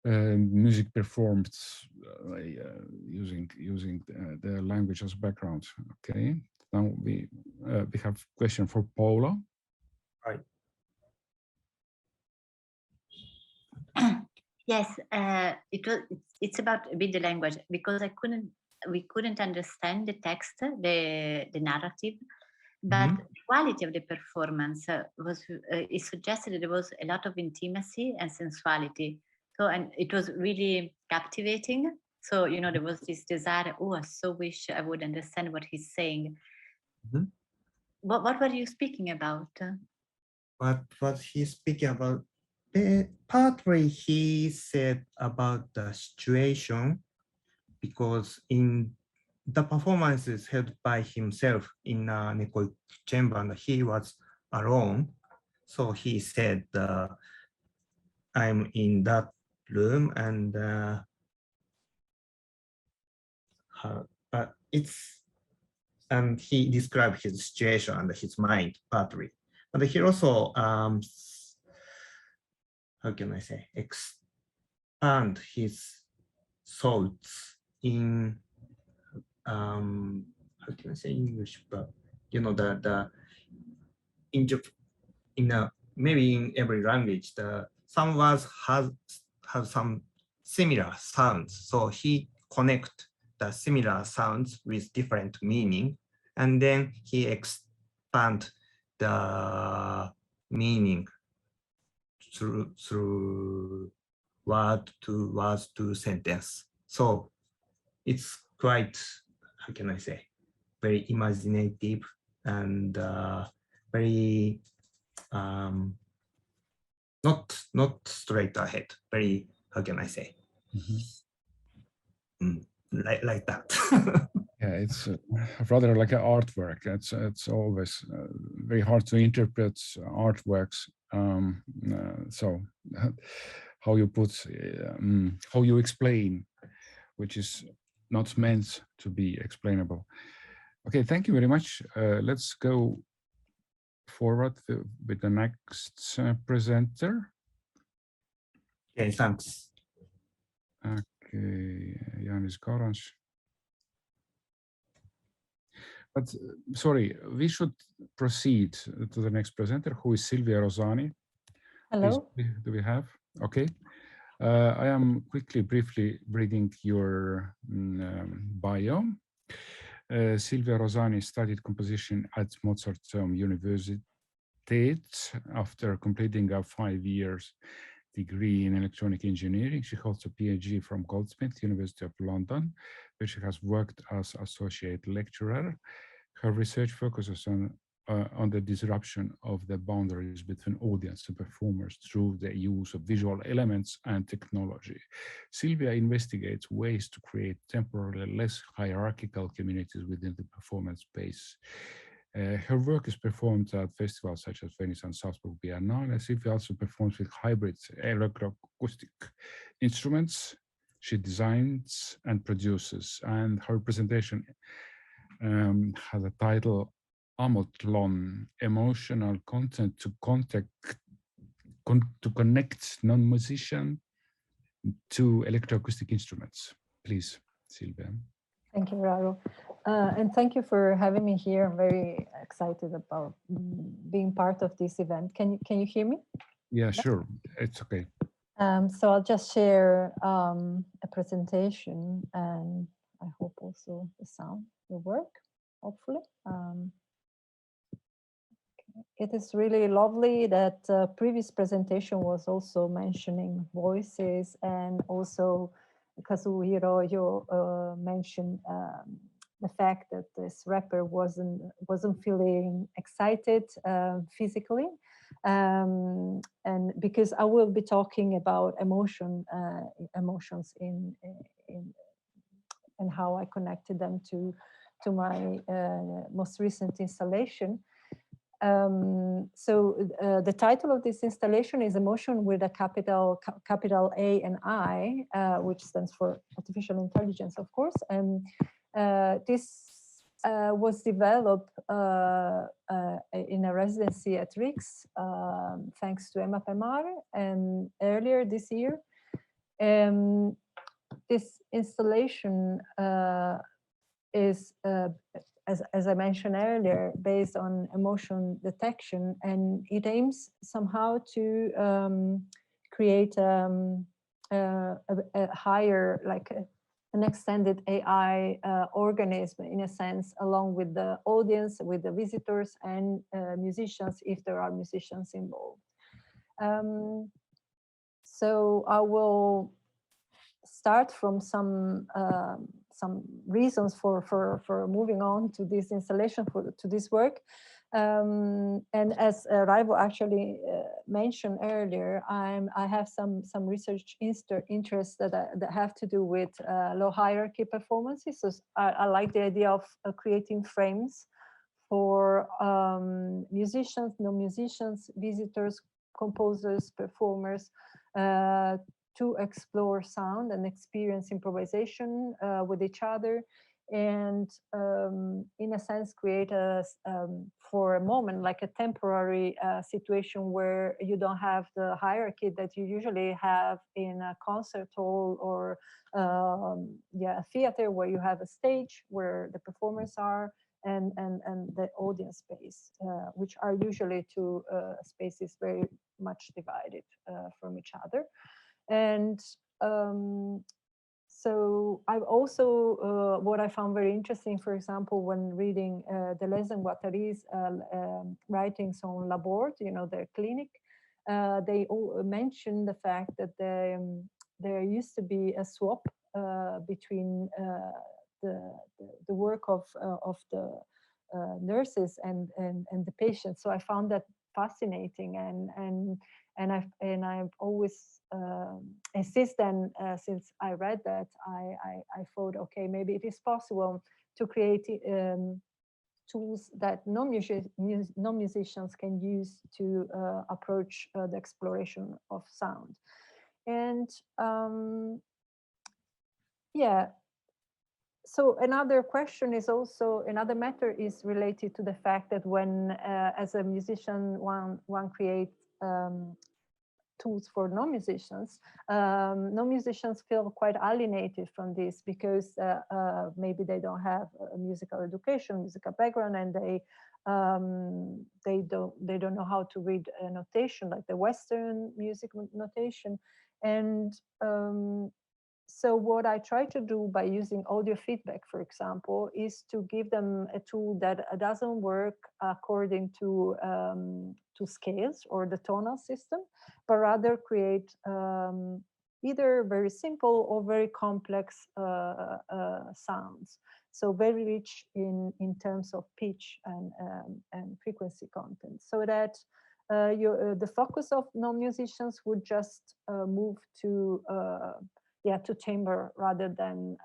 music performed using the language as background? Okay. Now we have a question for Paula. Right. Yes, it's about a bit the language, because we couldn't understand the text, the narrative, but the quality of the performance was it suggested that there was a lot of intimacy and sensuality. So, and it was really captivating. So, you know, there was this desire, oh, I so wish I would understand what he's saying. What were you speaking about? What he's speaking about, partly he said about the situation, because in the performances held by himself in a anechoic chamber, and he was alone. So he said, I'm in that room, and and he described his situation and his mind partly. But he also, how can I say, expand his thoughts in, how can I say in English, but you know, maybe in every language, some words have some similar sounds. So he connect the similar sounds with different meaning, and then he expand the meaning through word to sentence. So it's quite, how can I say, very imaginative and very not straight ahead. Very, how can I say? Like that. Yeah, it's rather like an artwork. It's always very hard to interpret artworks. So how you put, how you explain, which is not meant to be explainable. Okay, thank you very much. Let's go forward with the next presenter. Okay, thanks. Okay, Janis Karans. But sorry, we should proceed to the next presenter, who is Silvia Rosani. Hello. Please, do we have? Okay. I am briefly reading your bio. Silvia Rosani studied composition at Mozarteum University after completing a 5 years degree in electronic engineering. She holds a PhD from Goldsmiths, University of London, where she has worked as associate lecturer. Her research focuses on the disruption of the boundaries between audience and performers through the use of visual elements and technology. Silvia investigates ways to create temporarily less hierarchical communities within the performance space. Her work is performed at festivals such as Venice and Salzburg Biennale. Silvia also performs with hybrid electroacoustic instruments. She designs and produces, and her presentation has a title, Amotlon, Emotional Content to connect non-musician to electroacoustic instruments. Please, Silvia. Thank you, Raivo. And thank you for having me here. I'm very excited about being part of this event. Can you hear me? Yeah, sure. It's okay. So I'll just share a presentation, and I hope also the sound will work, hopefully. It is really lovely that previous presentation was also mentioning voices, and also Kazuhiro, you mentioned the fact that this rapper wasn't feeling excited physically, and because I will be talking about emotions in and how I connected them to my most recent installation. So the title of this installation is Emotion with a capital A and I, which stands for artificial intelligence, of course. And this was developed in a residency at RIXC, thanks to Emma Pemar, and earlier this year. This installation is as I mentioned earlier, based on emotion detection, and it aims somehow to create a higher, like an extended AI organism, in a sense, along with the audience, with the visitors and musicians, if there are musicians involved. So I will start from some reasons for moving on to this installation, to this work. And as Raivo actually mentioned earlier, I have some research interests that have to do with low hierarchy performances. So I like the idea of creating frames for musicians, non-musicians, visitors, composers, performers, to explore sound and experience improvisation with each other, and in a sense create for a moment, like a temporary situation where you don't have the hierarchy that you usually have in a concert hall or a theater, where you have a stage where the performers are and the audience space, which are usually two spaces very much divided from each other. And so I've also, what I found very interesting, for example, when reading Deleuze and Guattari's writings on Laborde, their clinic, they all mentioned the fact that there used to be a swap between the work of the nurses and the patients. So I found that fascinating, and I've always insist. And since I read that, I thought, okay, maybe it is possible to create tools that non-musicians can use to approach the exploration of sound. And yeah, so another question is also, another matter is related to the fact that when, as a musician, one creates tools for non-musicians, non-musicians feel quite alienated from this because maybe they don't have a musical education, musical background, and they don't know how to read a notation like the Western music notation. And so what I try to do by using audio feedback, for example, is to give them a tool that doesn't work according to scales or the tonal system, but rather create either very simple or very complex sounds. So very rich in terms of pitch and frequency content, so that the focus of non-musicians would just move to timbre rather than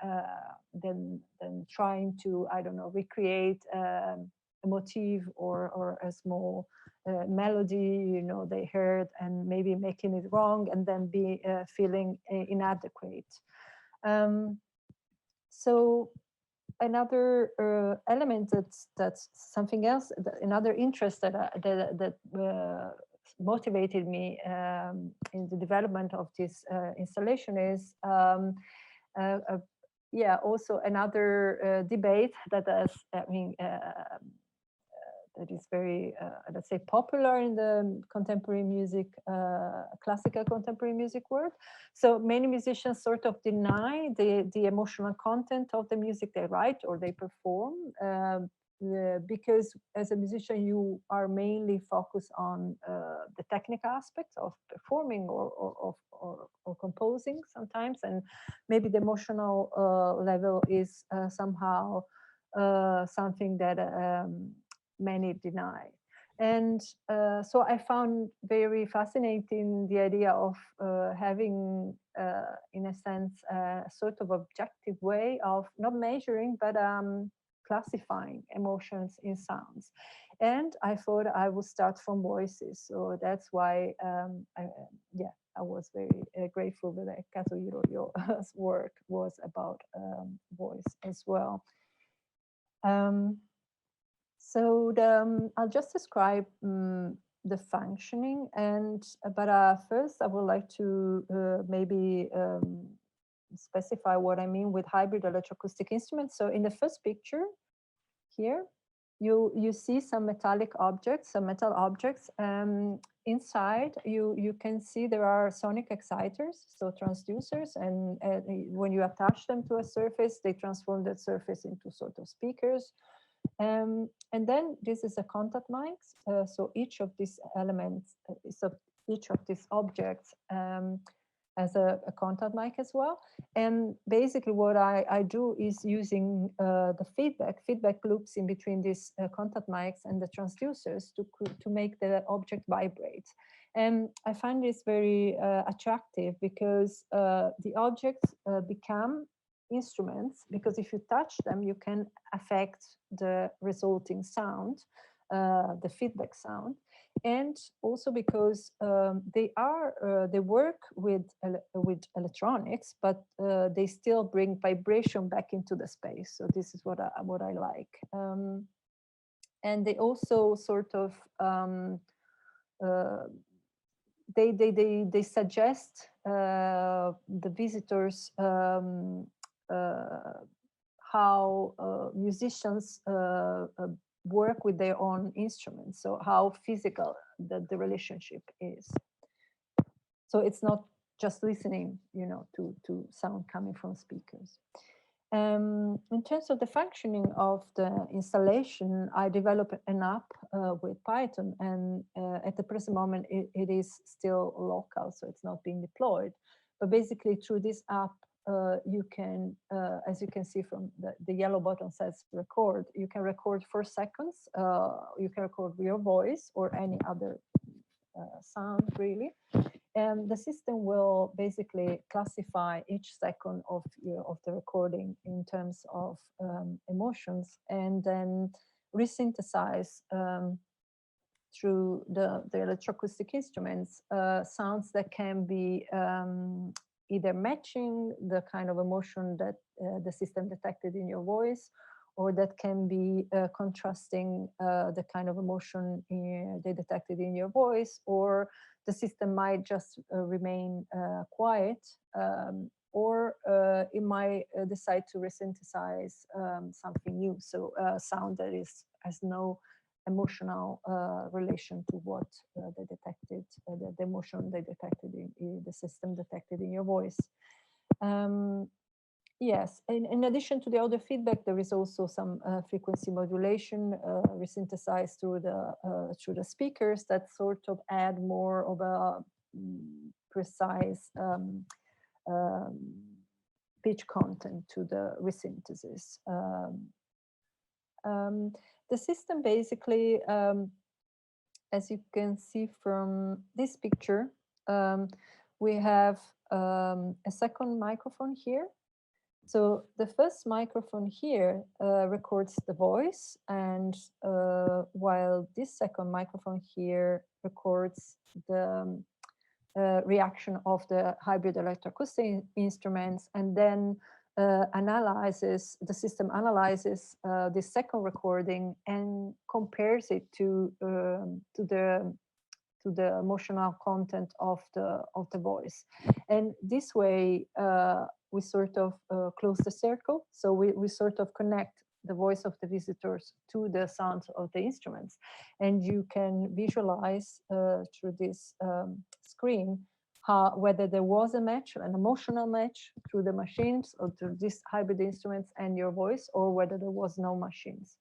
trying to, I don't know, recreate a motif or a small melody, you know, they heard and maybe making it wrong and then be feeling inadequate. So another element that's something else, another interest that motivated me in the development of this installation is also another debate that that is very let's say popular in the contemporary music, classical contemporary music world. So many musicians sort of deny the emotional content of the music they write or they perform, because as a musician you are mainly focused on the technical aspects of performing or composing sometimes, and maybe the emotional level is somehow something that many deny. And so I found very fascinating the idea of having, in a sense, a sort of objective way of not measuring, but classifying emotions in sounds. And I thought I would start from voices. So that's why, I was very grateful that Kazuhiro's work was about voice as well. So I'll just describe the functioning, but first I would like to maybe specify what I mean with hybrid electroacoustic instruments. So in the first picture here, you see some metallic objects, some metal objects. Inside, you can see there are sonic exciters, so transducers, and when you attach them to a surface, they transform that surface into sort of speakers. And then this is a contact mic. So each of these elements, each of these objects has a contact mic as well. And basically what I do is using the feedback loops in between these contact mics and the transducers to make the object vibrate. And I find this very attractive because the objects become instruments, because if you touch them, you can affect the resulting sound, the feedback sound, and also because they work with electronics, but they still bring vibration back into the space. So this is what I like, and they also sort of they suggest the visitors how musicians work with their own instruments, so how physical the relationship is. So it's not just listening, you know, to sound coming from speakers. In terms of the functioning of the installation, I developed an app with Python, and at the present moment it is still local, so it's not being deployed. But basically through this app, you can, as you can see from the yellow button says record, you can record for seconds, you can record your voice or any other sound really. And the system will basically classify each second of the recording in terms of emotions, and then resynthesize through the electroacoustic instruments sounds that can be either matching the kind of emotion that the system detected in your voice, or that can be contrasting the kind of emotion they detected in your voice, or the system might just remain quiet, or it might decide to resynthesize something new, so sound that has no emotional relation to what they detected, the emotion they detected in the system detected in your voice. Yes, in addition to the audio feedback, there is also some frequency modulation resynthesized through the speakers that sort of add more of a precise pitch content to the resynthesis. The system basically, as you can see from this picture, we have a second microphone here. So the first microphone here records the voice, and while this second microphone here records the reaction of the hybrid electroacoustic instruments, and then the system analyzes this second recording and compares it to the emotional content of the voice. And this way we sort of close the circle. So we sort of connect the voice of the visitors to the sounds of the instruments. And you can visualize through this screen whether there was a match, an emotional match through the machines or through these hybrid instruments and your voice, or whether there was no machines.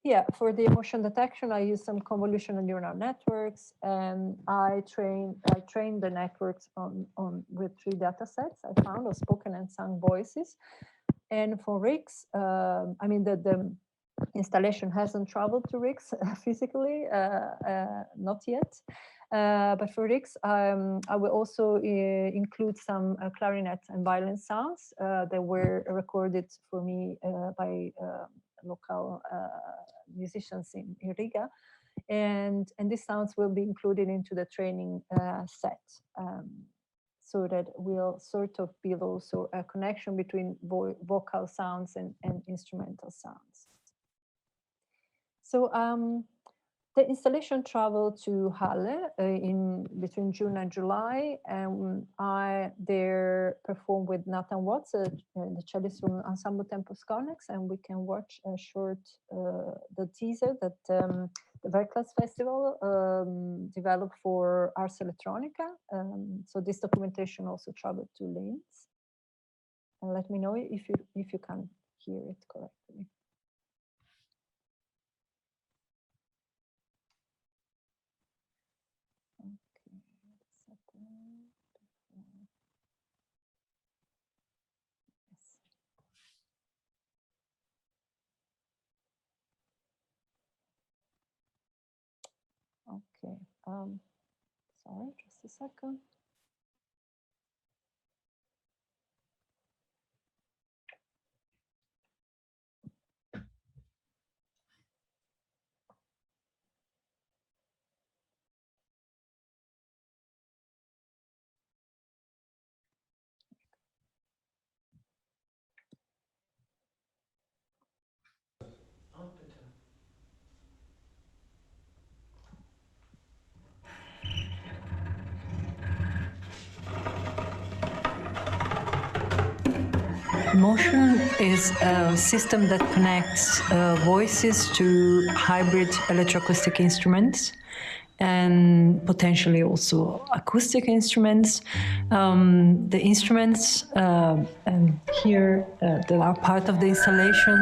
Yeah, for the emotion detection, I use some convolutional neural networks, and I trained the networks with 3 data sets I found of spoken and sung voices. And for RIXC, I mean the installation hasn't traveled to RIXC physically, not yet. But for RIXC, I will also include some clarinet and violin sounds that were recorded for me by local musicians in Riga, and these sounds will be included into the training set, so that we'll sort of build also a connection between vocal sounds and instrumental sounds. So the installation traveled to Halle between June and July, and I there performed with Nathan Watts, the cellist from Ensemble Tempus Connex, and we can watch a short the teaser that the Verklas Festival developed for Ars Electronica. So this documentation also traveled to Linz, and let me know if you can hear it correctly. Okay, sorry, just a second. Motion is a system that connects voices to hybrid electroacoustic instruments and potentially also acoustic instruments. The instruments here that are part of the installation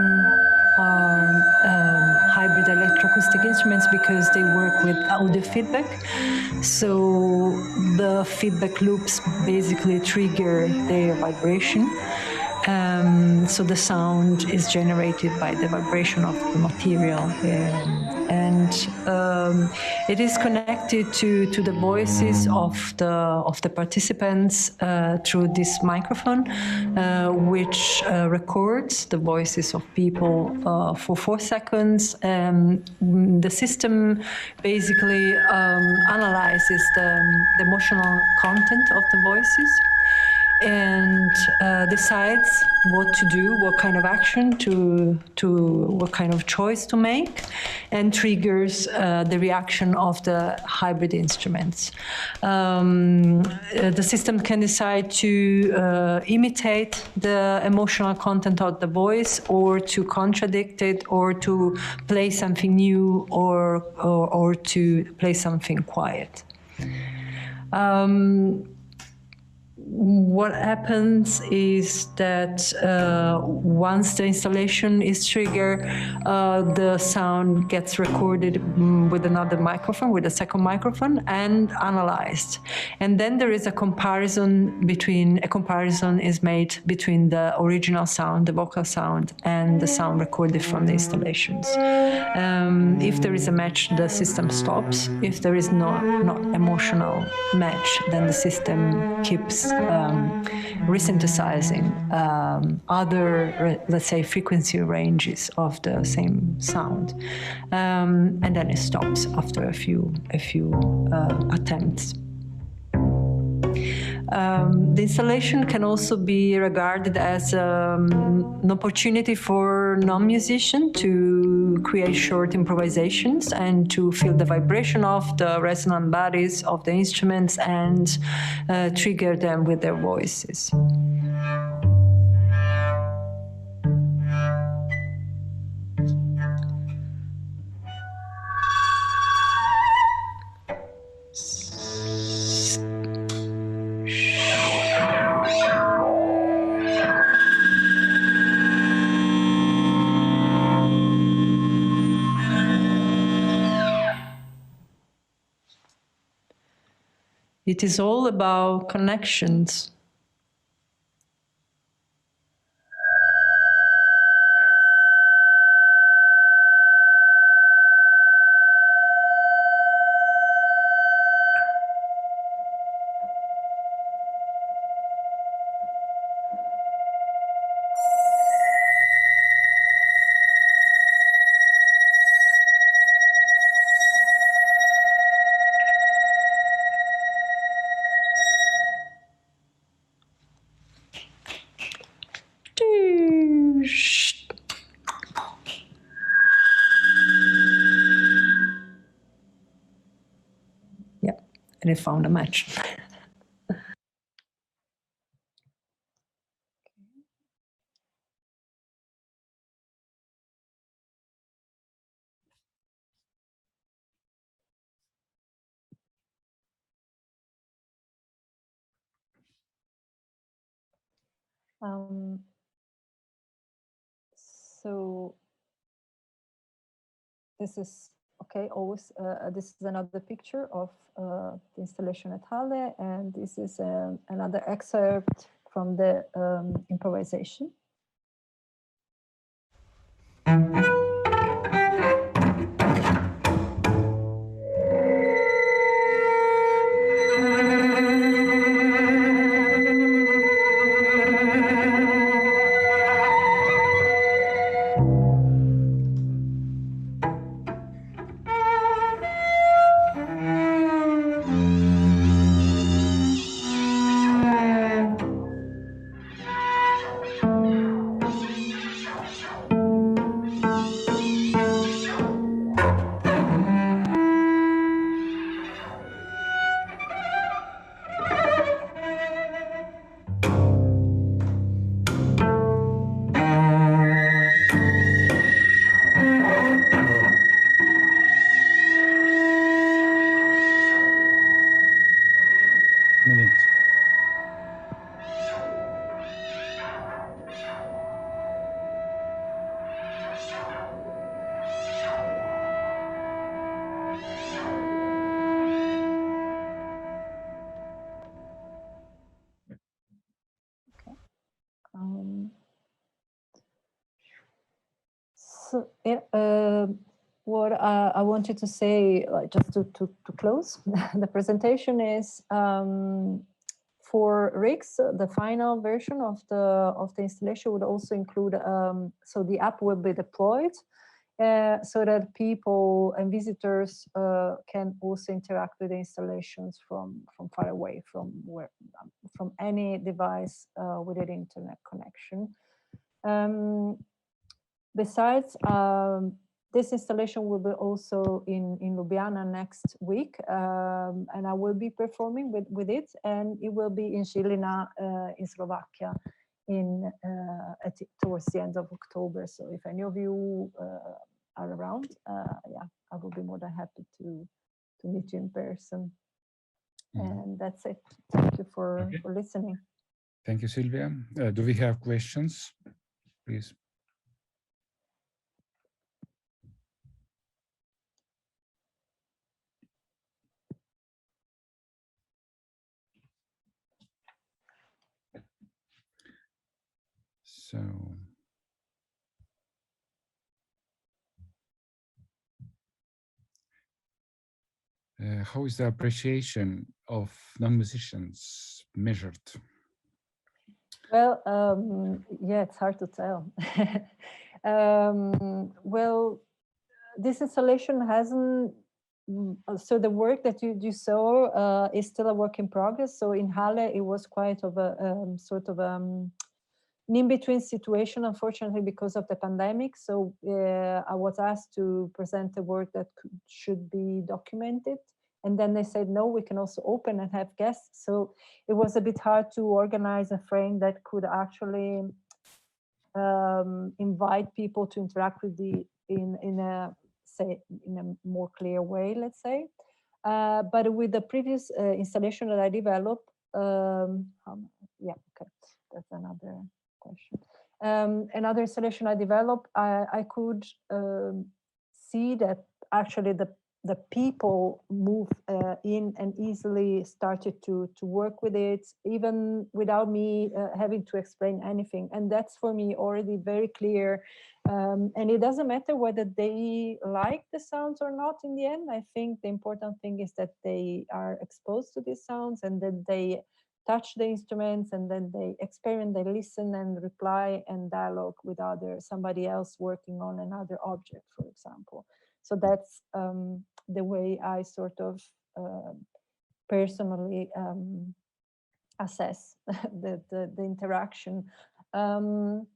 are hybrid with electroacoustic instruments because they work with audio feedback. So the feedback loops basically trigger their vibration. So the sound is generated by the vibration of the material, and it is connected to the voices of the participants through this microphone, which records the voices of people for 4 seconds. The system basically analyzes the emotional content of the voices and decides what to do, what kind of action what kind of choice to make, and triggers the reaction of the hybrid instruments. The system can decide to imitate the emotional content of the voice, or to contradict it, or to play something new, or to play something quiet. What happens is that once the installation is triggered, the sound gets recorded with another microphone, with a second microphone, and analyzed. And then there is a comparison is made between the original sound, the vocal sound, and the sound recorded from the installations. If there is a match, the system stops. If there is not emotional match, then the system keeps resynthesizing other, let's say, frequency ranges of the same sound, and then it stops after a few attempts. The installation can also be regarded as an opportunity for non-musicians to create short improvisations and to feel the vibration of the resonant bodies of the instruments and trigger them with their voices. It is all about connections. And it found a match. So this is okay. Always, this is another picture of the installation at Halle, and this is another excerpt from the improvisation. So what I wanted to say, like, just to close the presentation, is for RIXC, the final version of the installation would also include, so the app will be deployed so that people and visitors can also interact with the installations from far away, from any device with an internet connection. Besides, this installation will be also in Ljubljana next week, and I will be performing with it, and it will be in Žilina in Slovakia towards the end of October. So if any of you are around, yeah, I will be more than happy to meet you in person. And that's it. Thank you for listening. Thank you, Sylvia. Do we have questions, please? So, how is the appreciation of non-musicians measured? Well, yeah, it's hard to tell. Well, this installation hasn't, so the work that you saw is still a work in progress. So in Halle, it was quite of a sort of an in-between situation, unfortunately, because of the pandemic. So I was asked to present a work that should be documented. And then they said, no, we can also open and have guests. So it was a bit hard to organize a frame that could actually invite people to interact with in a more clear way, let's say. But with the previous installation that I developed, yeah, okay, that's another question. Another installation I developed, I could see that actually the people move in and easily started to work with it, even without me having to explain anything. And that's for me already very clear. And it doesn't matter whether they like the sounds or not in the end. I think the important thing is that they are exposed to these sounds and that they touch the instruments and then they experiment, they listen and reply and dialogue with somebody else working on another object, for example. So that's the way I sort of personally assess the interaction. Audio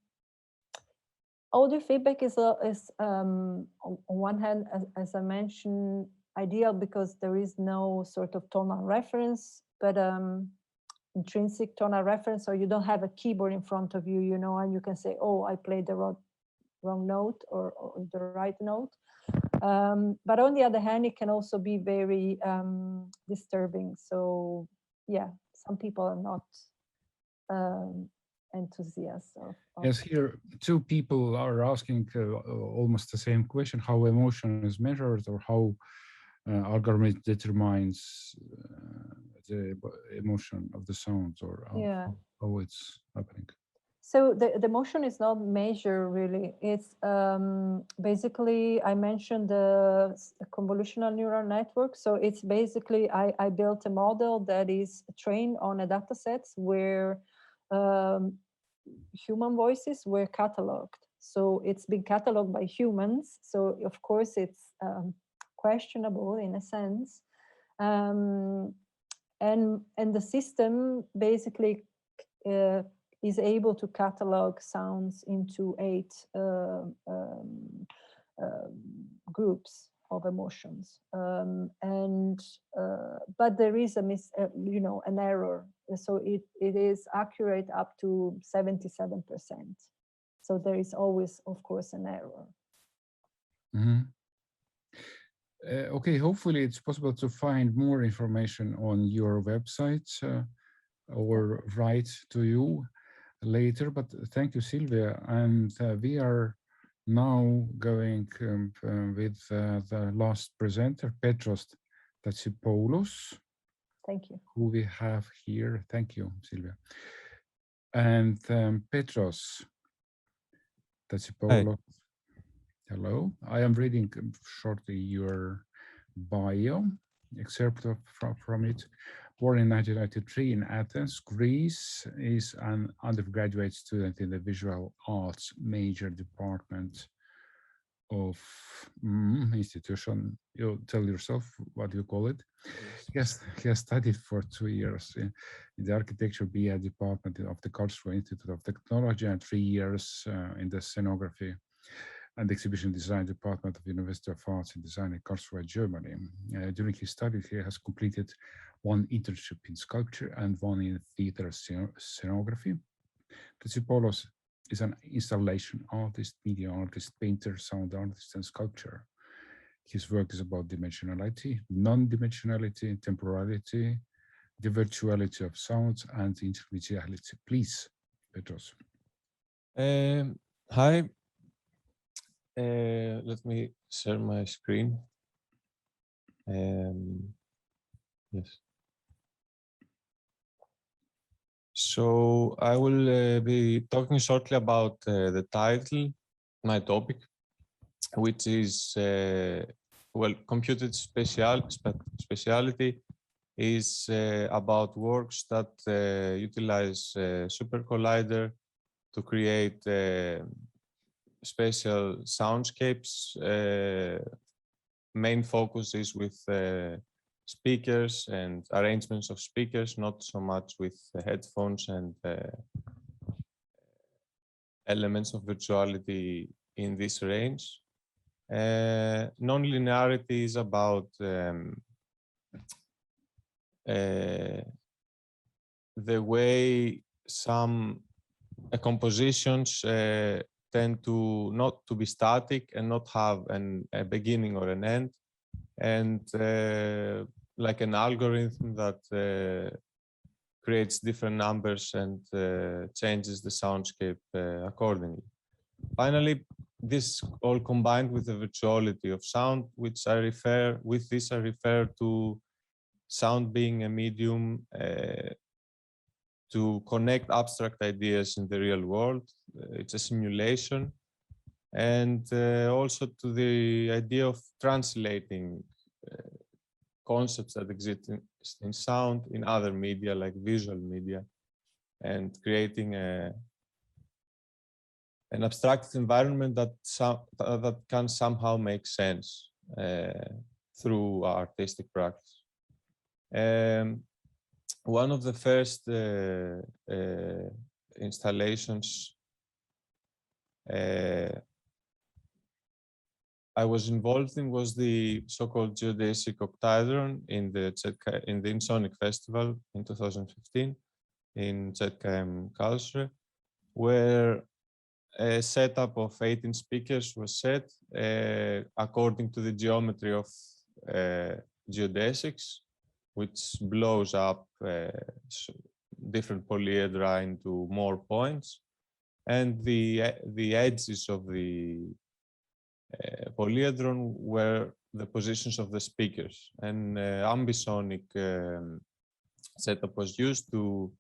feedback is on one hand, as I mentioned, ideal because there is no sort of tonal reference, but intrinsic tonal reference, or you don't have a keyboard in front of you, you know, and you can say, oh, I played the wrong note or the right note. But on the other hand, it can also be very disturbing. So yeah, some people are not enthusiasts of Yes, here two people are asking almost the same question: how emotion is measured, or how algorithm determines the emotion of the sounds, or how it's happening. So the motion is not measured really. It's basically, I mentioned the convolutional neural network. So it's basically, I built a model that is trained on a data sets where human voices were cataloged. So it's been cataloged by humans. So of course it's questionable in a sense. And the system basically is able to catalog sounds into 8 groups of emotions, but there is an error. So it is accurate up to 77%. So there is always, of course, an error. Mm-hmm. Okay, hopefully it's possible to find more information on your website or write to you later, but thank you, Sylvia. And we are now going with the last presenter, Petros Tatsipoulos. Thank you. Who we have here. Thank you, Sylvia. And Petros Tatsipoulos Hello, I am reading shortly your bio, excerpt from it. Born in 1993 in Athens, Greece, is an undergraduate student in the visual arts major department of institution. You tell yourself what you call it. Yes, he has studied for 2 years in the architecture BA department of the Cultural Institute of Technology and 3 years in the scenography and exhibition design department of University of Arts and Design in Karlsruhe, Germany. During his studies, he has completed 1 internship in sculpture and 1 in theater scenography. Tsipoulos is an installation artist, media artist, painter, sound artist, and sculptor. His work is about dimensionality, non-dimensionality, temporality, the virtuality of sounds, and individuality. Please, Petros. Hi. Let me share my screen. Yes. So I will be talking shortly about the title, my topic, which is, well, computed speciality is about works that utilize super collider to create special soundscapes. Main focus is with speakers and arrangements of speakers, not so much with headphones and elements of virtuality in this range. Non-linearity is about the way some compositions tend to not to be static and not have a beginning or an end, and like an algorithm that creates different numbers and changes the soundscape accordingly. Finally, this all combined with the virtuality of sound, which I refer to sound being a medium to connect abstract ideas in the real world. It's a simulation, and also to the idea of translating concepts that exist in sound in other media like visual media, and creating an abstracted environment that can somehow make sense through artistic practice. One of the first installations I was involved in was the so-called geodesic octahedron in the Insonic Festival in 2015 in ZKM Karlsruhe, where a setup of 18 speakers was set according to the geometry of geodesics, which blows up different polyhedra into more points, and the edges of the polyhedron were the positions of the speakers. And ambisonic setup was used to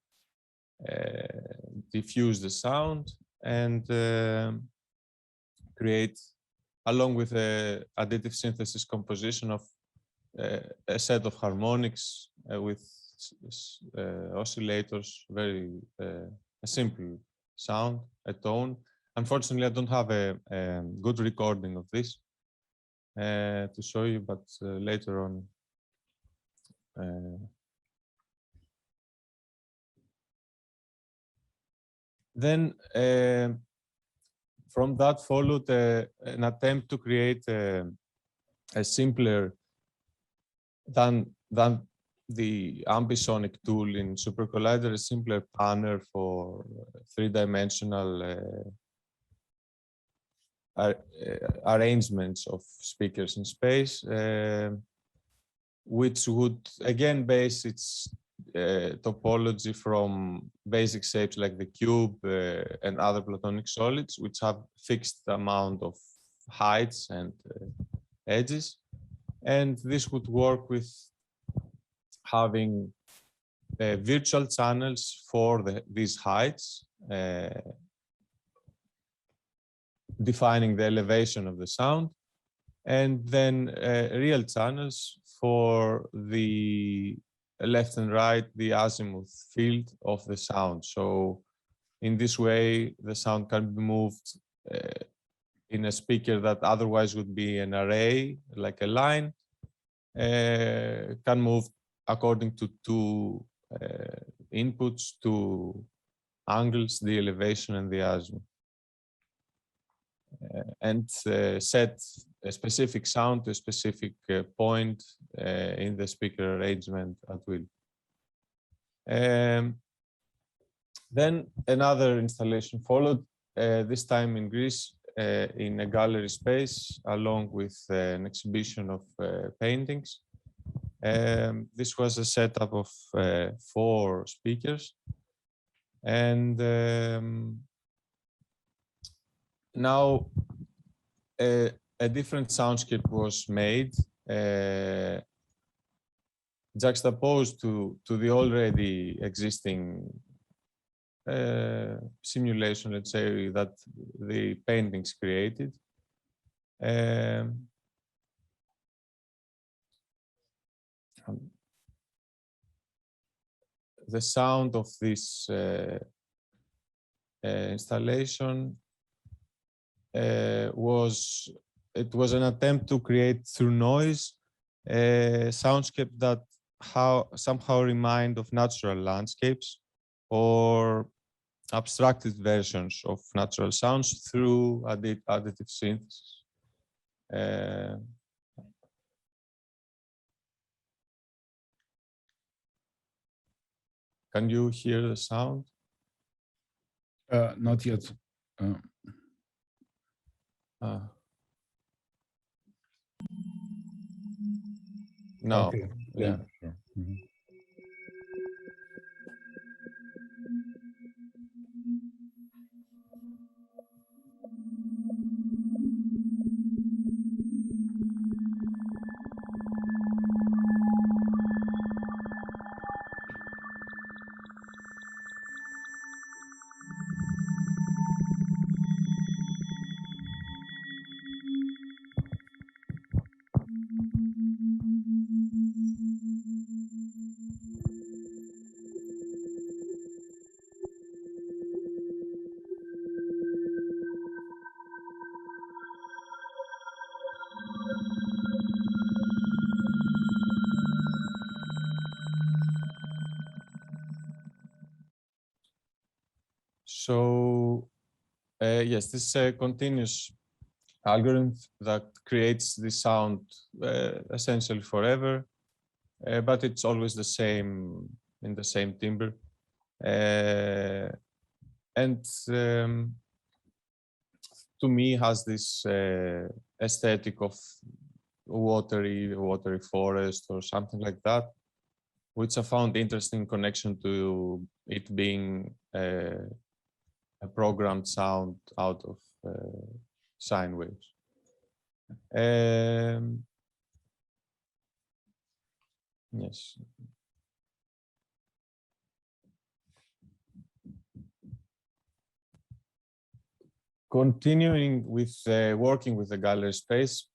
diffuse the sound and create, along with a additive synthesis composition of a set of harmonics with oscillators, very a simple sound, a tone. Unfortunately, I don't have a good recording of this to show you, but later on. Then from that followed an attempt to create a simpler than the ambisonic tool in Super Collider, a simpler panner for three-dimensional arrangements of speakers in space, which would again base its topology from basic shapes like the cube and other platonic solids, which have fixed amount of heights and edges. And this would work with having virtual channels for these heights, defining the elevation of the sound, and then real channels for the left and right, the azimuth field of the sound. So in this way, the sound can be moved in a speaker that otherwise would be an array, like a line, can move according to two inputs, two angles, the elevation and the azimuth. And set a specific sound to a specific point in the speaker arrangement at will. Then another installation followed, this time in Greece, in a gallery space, along with an exhibition of paintings. This was a setup of 4 speakers. And now a different soundscape was made, juxtaposed to the already existing simulation, let's say, that the paintings created. The sound of this installation was an attempt to create through noise a soundscape that somehow remind of natural landscapes or abstracted versions of natural sounds through additive synthesis. Can you hear the sound? Not yet. No. Okay. Yeah. Sure. Mm-hmm. So yes, this is a continuous algorithm that creates the sound essentially forever, but it's always the same in the same timbre. And to me has this aesthetic of watery forest or something like that, which I found interesting in connection to it being a programmed sound out of sine waves. Yes. Continuing with working with the gallery space,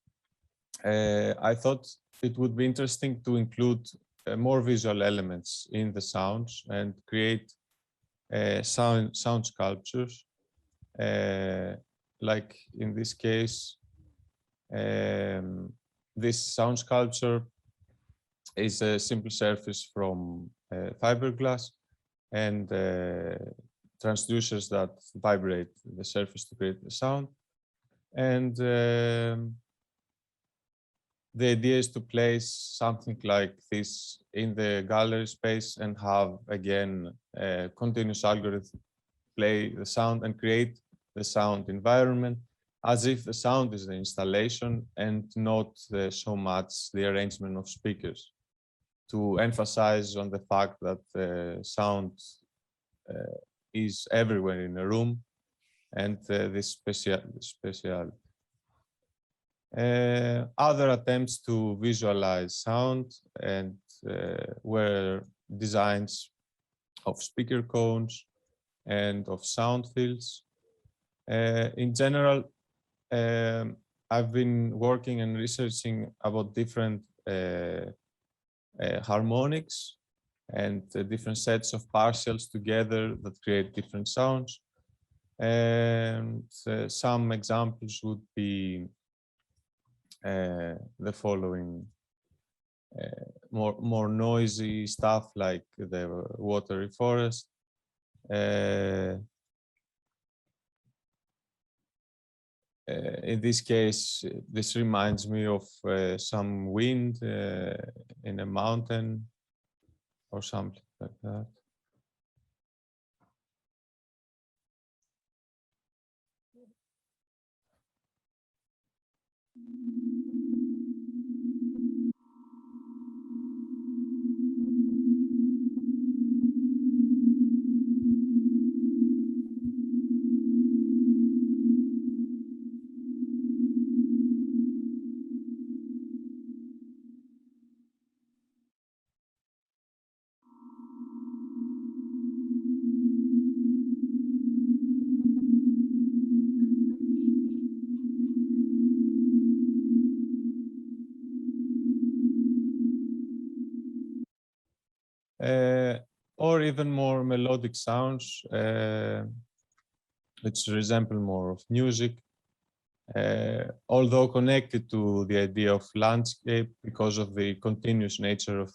I thought it would be interesting to include more visual elements in the sounds and create sound sculptures. Like in this case, this sound sculpture is a simple surface from fiberglass and transducers that vibrate the surface to create the sound. And the idea is to place something like this in the gallery space and have, again, a continuous algorithm play the sound and create the sound environment as if the sound is the installation and not so much the arrangement of speakers, to emphasize on the fact that the sound is everywhere in a room and this speciality. Other attempts to visualize sound and were designs of speaker cones and of sound fields. In general, I've been working and researching about different harmonics and different sets of partials together that create different sounds. And some examples would be the following: more noisy stuff like the watery forest. In this case, this reminds me of some wind in a mountain or something like that. Or even more melodic sounds, which resemble more of music, although connected to the idea of landscape because of the continuous nature of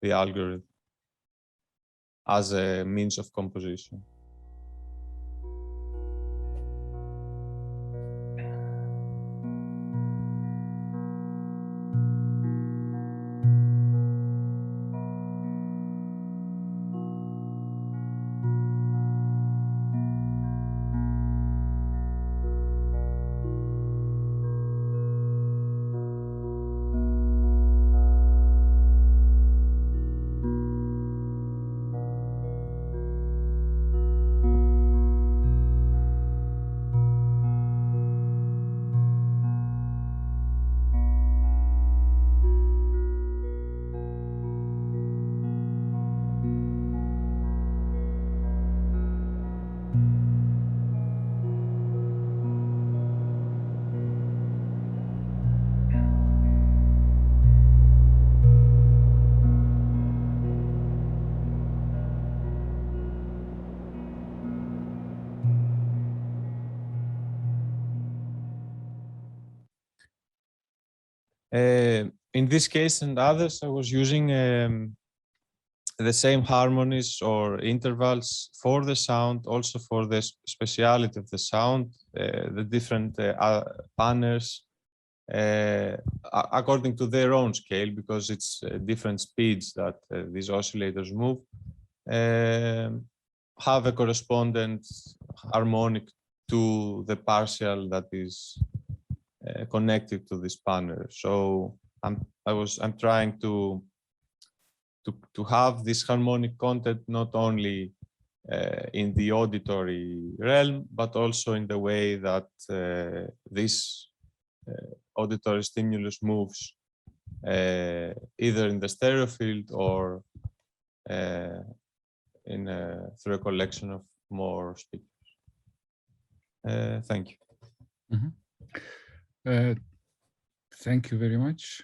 the algorithm as a means of composition. In this case and others, I was using the same harmonies or intervals for the sound, also for the speciality of the sound, the different panners, according to their own scale, because it's different speeds that these oscillators move, have a correspondent harmonic to the partial that is connected to this panel. So I'm trying to have this harmonic content not only in the auditory realm, but also in the way that this auditory stimulus moves either in the stereo field or through a collection of more speakers. Thank you. Mm-hmm. Thank you very much,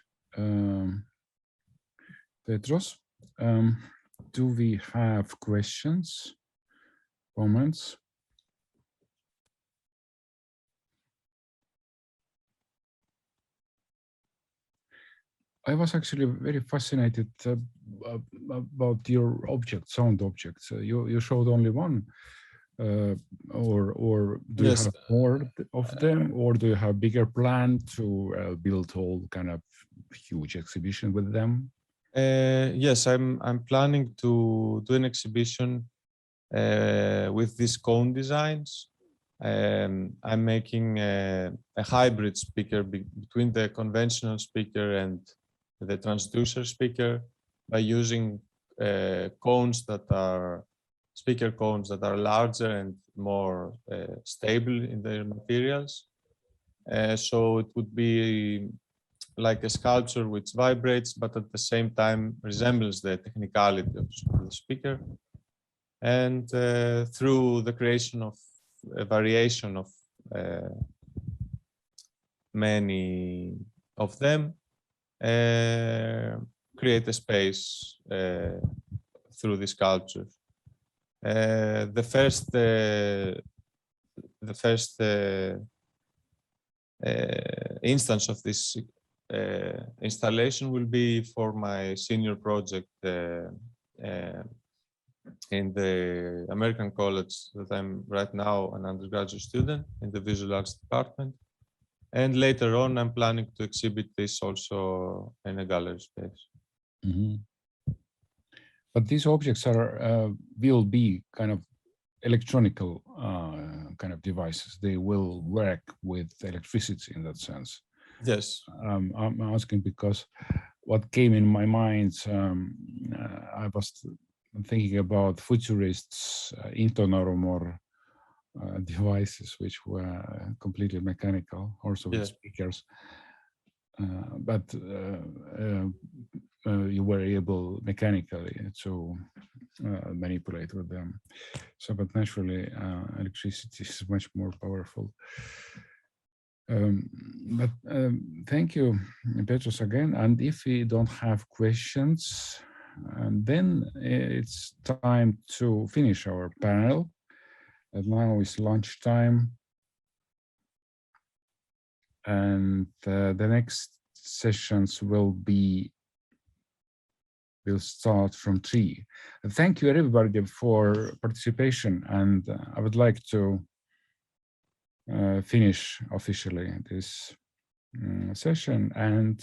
Petros. Do we have questions, comments? I was actually very fascinated about your sound objects. You showed only one, or do Yes. you have more of them, or do you have bigger plan to build whole kind of huge exhibition with them? Yes, I'm planning to do an exhibition with these cone designs. I'm making a hybrid speaker between the conventional speaker and the transducer speaker by using cones that are speaker cones that are larger and more stable in their materials. So it would be like a sculpture which vibrates, but at the same time resembles the technicality of the speaker. And through the creation of a variation of many of them, create a space through this sculpture. The first instance of this installation will be for my senior project in the American college that I'm right now an undergraduate student in the visual arts department. And later on, I'm planning to exhibit this also in a gallery space. Mm-hmm. But these objects are will be kind of electronical kind of devices. They will work with electricity in that sense. Yes. I'm asking because what came in my mind, I was thinking about futurists, Intonormor devices, which were completely mechanical, also with speakers. But you were able mechanically to manipulate with them. So, but naturally, electricity is much more powerful. Thank you, Petros, again. And if we don't have questions, then it's time to finish our panel. And now is lunchtime. And the next sessions will start from 3. Thank you everybody for participation, and I would like to finish officially this session and